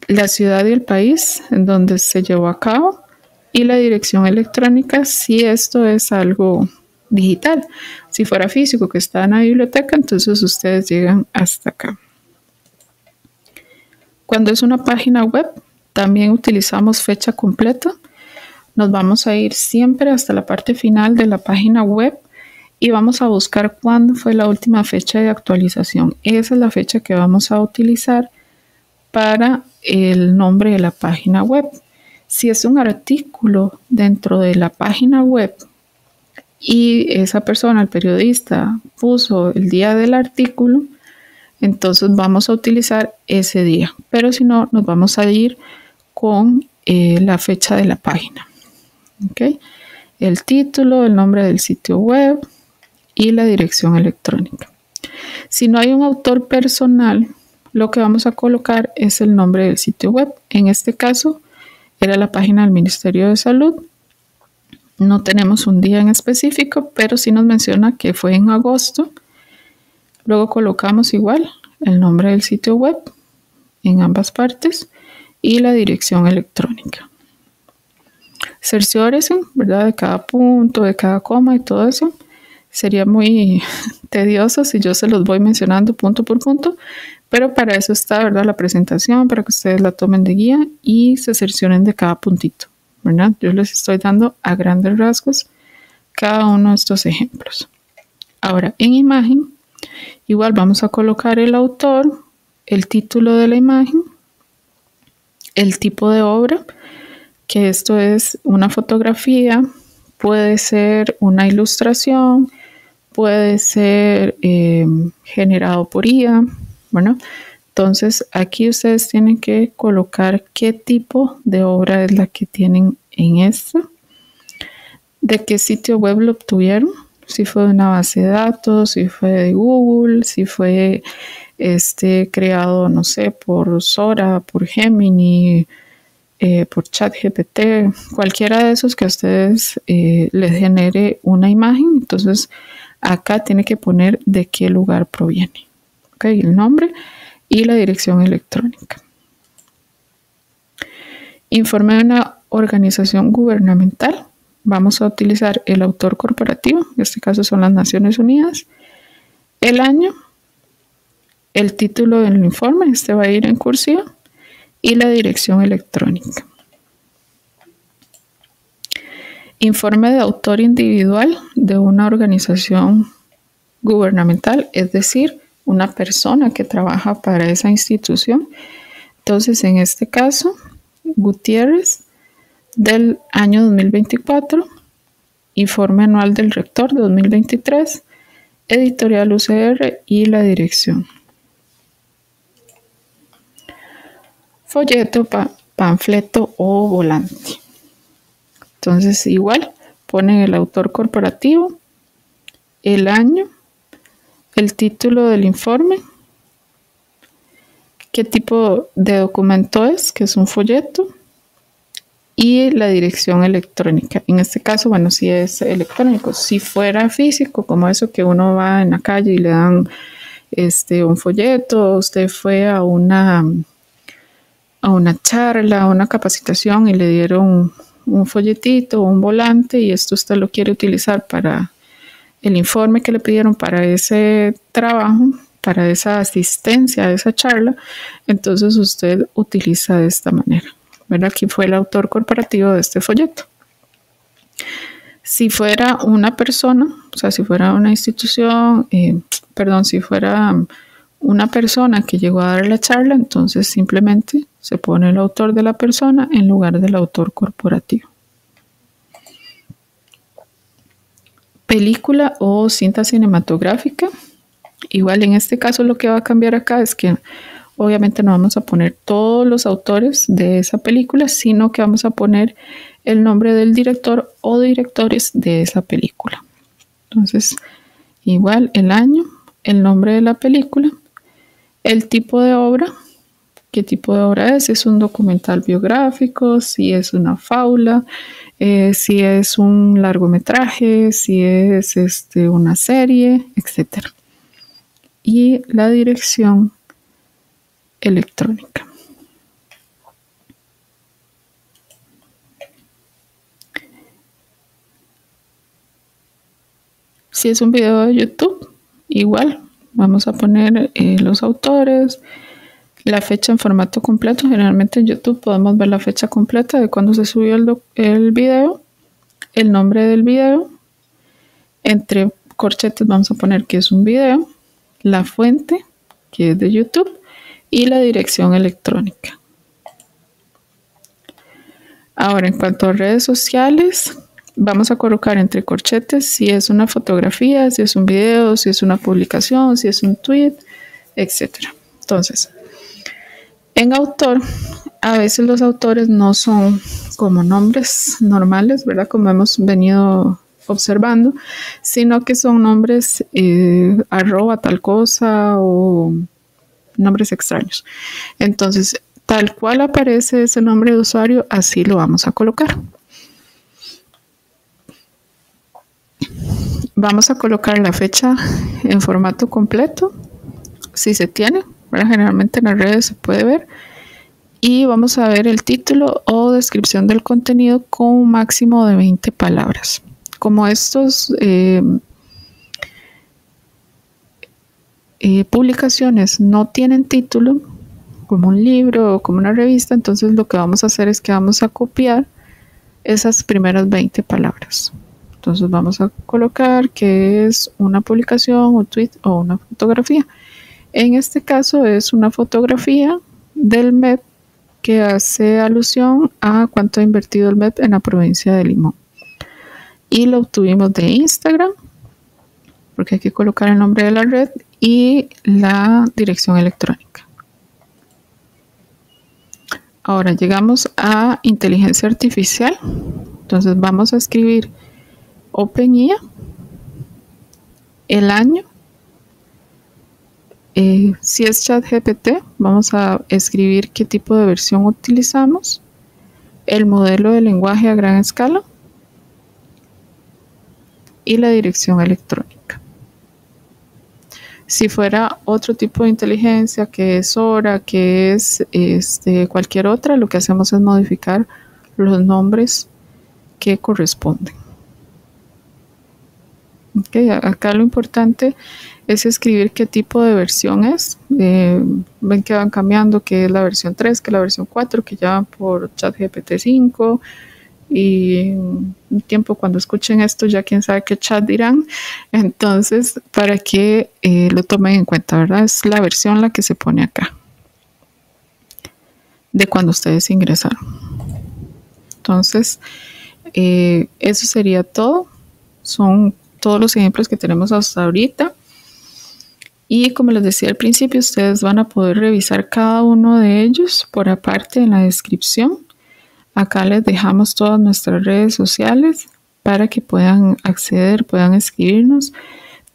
La ciudad y el país en donde se llevó a cabo y la dirección electrónica si esto es algo digital. Si fuera físico que está en la biblioteca, entonces ustedes llegan hasta acá. Cuando es una página web, también utilizamos fecha completa. Nos vamos a ir siempre hasta la parte final de la página web y vamos a buscar cuándo fue la última fecha de actualización. Esa es la fecha que vamos a utilizar para el nombre de la página web. Si es un artículo dentro de la página web y esa persona, el periodista, puso el día del artículo, entonces vamos a utilizar ese día. Pero si no, nos vamos a ir con la fecha de la página. ¿Okay? El título, el nombre del sitio web y la dirección electrónica. Si no hay un autor personal, lo que vamos a colocar es el nombre del sitio web. En este caso, era la página del Ministerio de Salud No tenemos un día en específico, pero sí nos menciona que fue en agosto. Luego colocamos igual el nombre del sitio web en ambas partes y la dirección electrónica. Cerciórense, ¿verdad? De cada punto, de cada coma y todo eso. Sería muy tedioso si yo se los voy mencionando punto por punto, pero para eso está, ¿verdad? La presentación, para que ustedes la tomen de guía y se cercioren de cada puntito, ¿verdad? Yo les estoy dando a grandes rasgos cada uno de estos ejemplos. Ahora, en imagen, igual vamos a colocar el autor, el título de la imagen, el tipo de obra, que esto es una fotografía, puede ser una ilustración, puede ser generado por IA, bueno, entonces aquí ustedes tienen que colocar qué tipo de obra es la que tienen en esto, de qué sitio web lo obtuvieron, si fue de una base de datos, si fue de Google, si fue creado, no sé, por Sora, por Gemini, por ChatGPT, cualquiera de esos que a ustedes les genere una imagen. Entonces acá tiene que poner de qué lugar proviene, ¿okay? El nombre y la dirección electrónica. Informe de una organización gubernamental. Vamos a utilizar el autor corporativo, en este caso son las Naciones Unidas, el año, el título del informe, este va a ir en cursiva, y la dirección electrónica. Informe de autor individual de una organización gubernamental, es decir, una persona que trabaja para esa institución. Entonces, en este caso, Gutiérrez, del año 2024, informe anual del rector de 2023, editorial UCR y la dirección. Folleto, panfleto o volante. Entonces, igual, ponen el autor corporativo, el año, el título del informe, qué tipo de documento es, que es un folleto, y la dirección electrónica. En este caso, bueno, si es electrónico. Si fuera físico, como eso que uno va en la calle y le dan un folleto, usted fue a una charla, a una capacitación y le dieron un folletito, un volante, y esto usted lo quiere utilizar para el informe que le pidieron para ese trabajo, para esa asistencia a esa charla, entonces usted utiliza de esta manera. ¿Verdad? Aquí fue el autor corporativo de este folleto. Si fuera una persona, o sea, si fuera una institución, si fuera una persona que llegó a dar la charla, entonces simplemente se pone el autor de la persona en lugar del autor corporativo. Película o cinta cinematográfica. Igual en este caso lo que va a cambiar acá es que obviamente no vamos a poner todos los autores de esa película, sino que vamos a poner el nombre del director o directores de esa película. Entonces, igual el año, el nombre de la película, el tipo de obra, qué tipo de obra es, si es un documental biográfico, si es una fábula, si es un largometraje, si es una serie, etc. Y la dirección electrónica. Si es un video de YouTube, igual vamos a poner los autores, la fecha en formato completo. Generalmente en YouTube podemos ver la fecha completa de cuando se subió el video, el nombre del video, entre corchetes vamos a poner que es un video, la fuente, que es de YouTube, y la dirección electrónica. Ahora, en cuanto a redes sociales, vamos a colocar entre corchetes si es una fotografía, si es un video, si es una publicación, si es un tweet, etc. Entonces, en autor, a veces los autores no son como nombres normales, ¿verdad? Como hemos venido observando, sino que son nombres arroba tal cosa o nombres extraños. Entonces, tal cual aparece ese nombre de usuario, así lo vamos a colocar. Vamos a colocar la fecha en formato completo, si se tiene, ¿verdad? Generalmente en las redes se puede ver. Y vamos a ver el título o descripción del contenido con un máximo de 20 palabras. Como estos publicaciones no tienen título, como un libro o como una revista, entonces lo que vamos a hacer es que vamos a copiar esas primeras 20 palabras. Entonces vamos a colocar que es una publicación, un tweet o una fotografía. En este caso es una fotografía del MEP que hace alusión a cuánto ha invertido el MEP en la provincia de Limón. Y lo obtuvimos de Instagram, porque hay que colocar el nombre de la red y la dirección electrónica. Ahora llegamos a inteligencia artificial. Entonces vamos a escribir OpenIA, el año. Si es ChatGPT, vamos a escribir qué tipo de versión utilizamos, el modelo de lenguaje a gran escala y la dirección electrónica. Si fuera otro tipo de inteligencia, que es Sora, que es cualquier otra, lo que hacemos es modificar los nombres que corresponden. Okay, acá lo importante es escribir qué tipo de versión es. Ven que van cambiando, que es la versión 3, que es la versión 4, que ya van por ChatGPT 5. Y un tiempo cuando escuchen esto ya quién sabe qué chat dirán. Entonces, para que lo tomen en cuenta, ¿verdad? Es la versión la que se pone acá de cuando ustedes ingresaron. Entonces, eso sería todo. Son todos los ejemplos que tenemos hasta ahorita. Y como les decía al principio, ustedes van a poder revisar cada uno de ellos por aparte en la descripción. Acá les dejamos todas nuestras redes sociales para que puedan acceder, puedan escribirnos.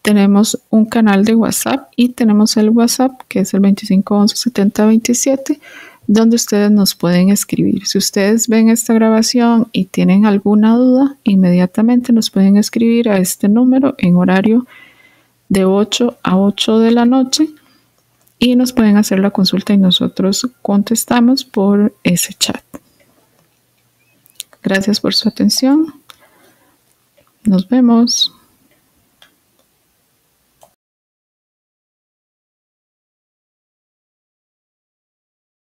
Tenemos un canal de WhatsApp y tenemos el WhatsApp que es el 2511-7027, donde ustedes nos pueden escribir. Si ustedes ven esta grabación y tienen alguna duda, inmediatamente nos pueden escribir a este número en horario de 8 a 8 de la noche y nos pueden hacer la consulta y nosotros contestamos por ese chat. Gracias por su atención. Nos vemos.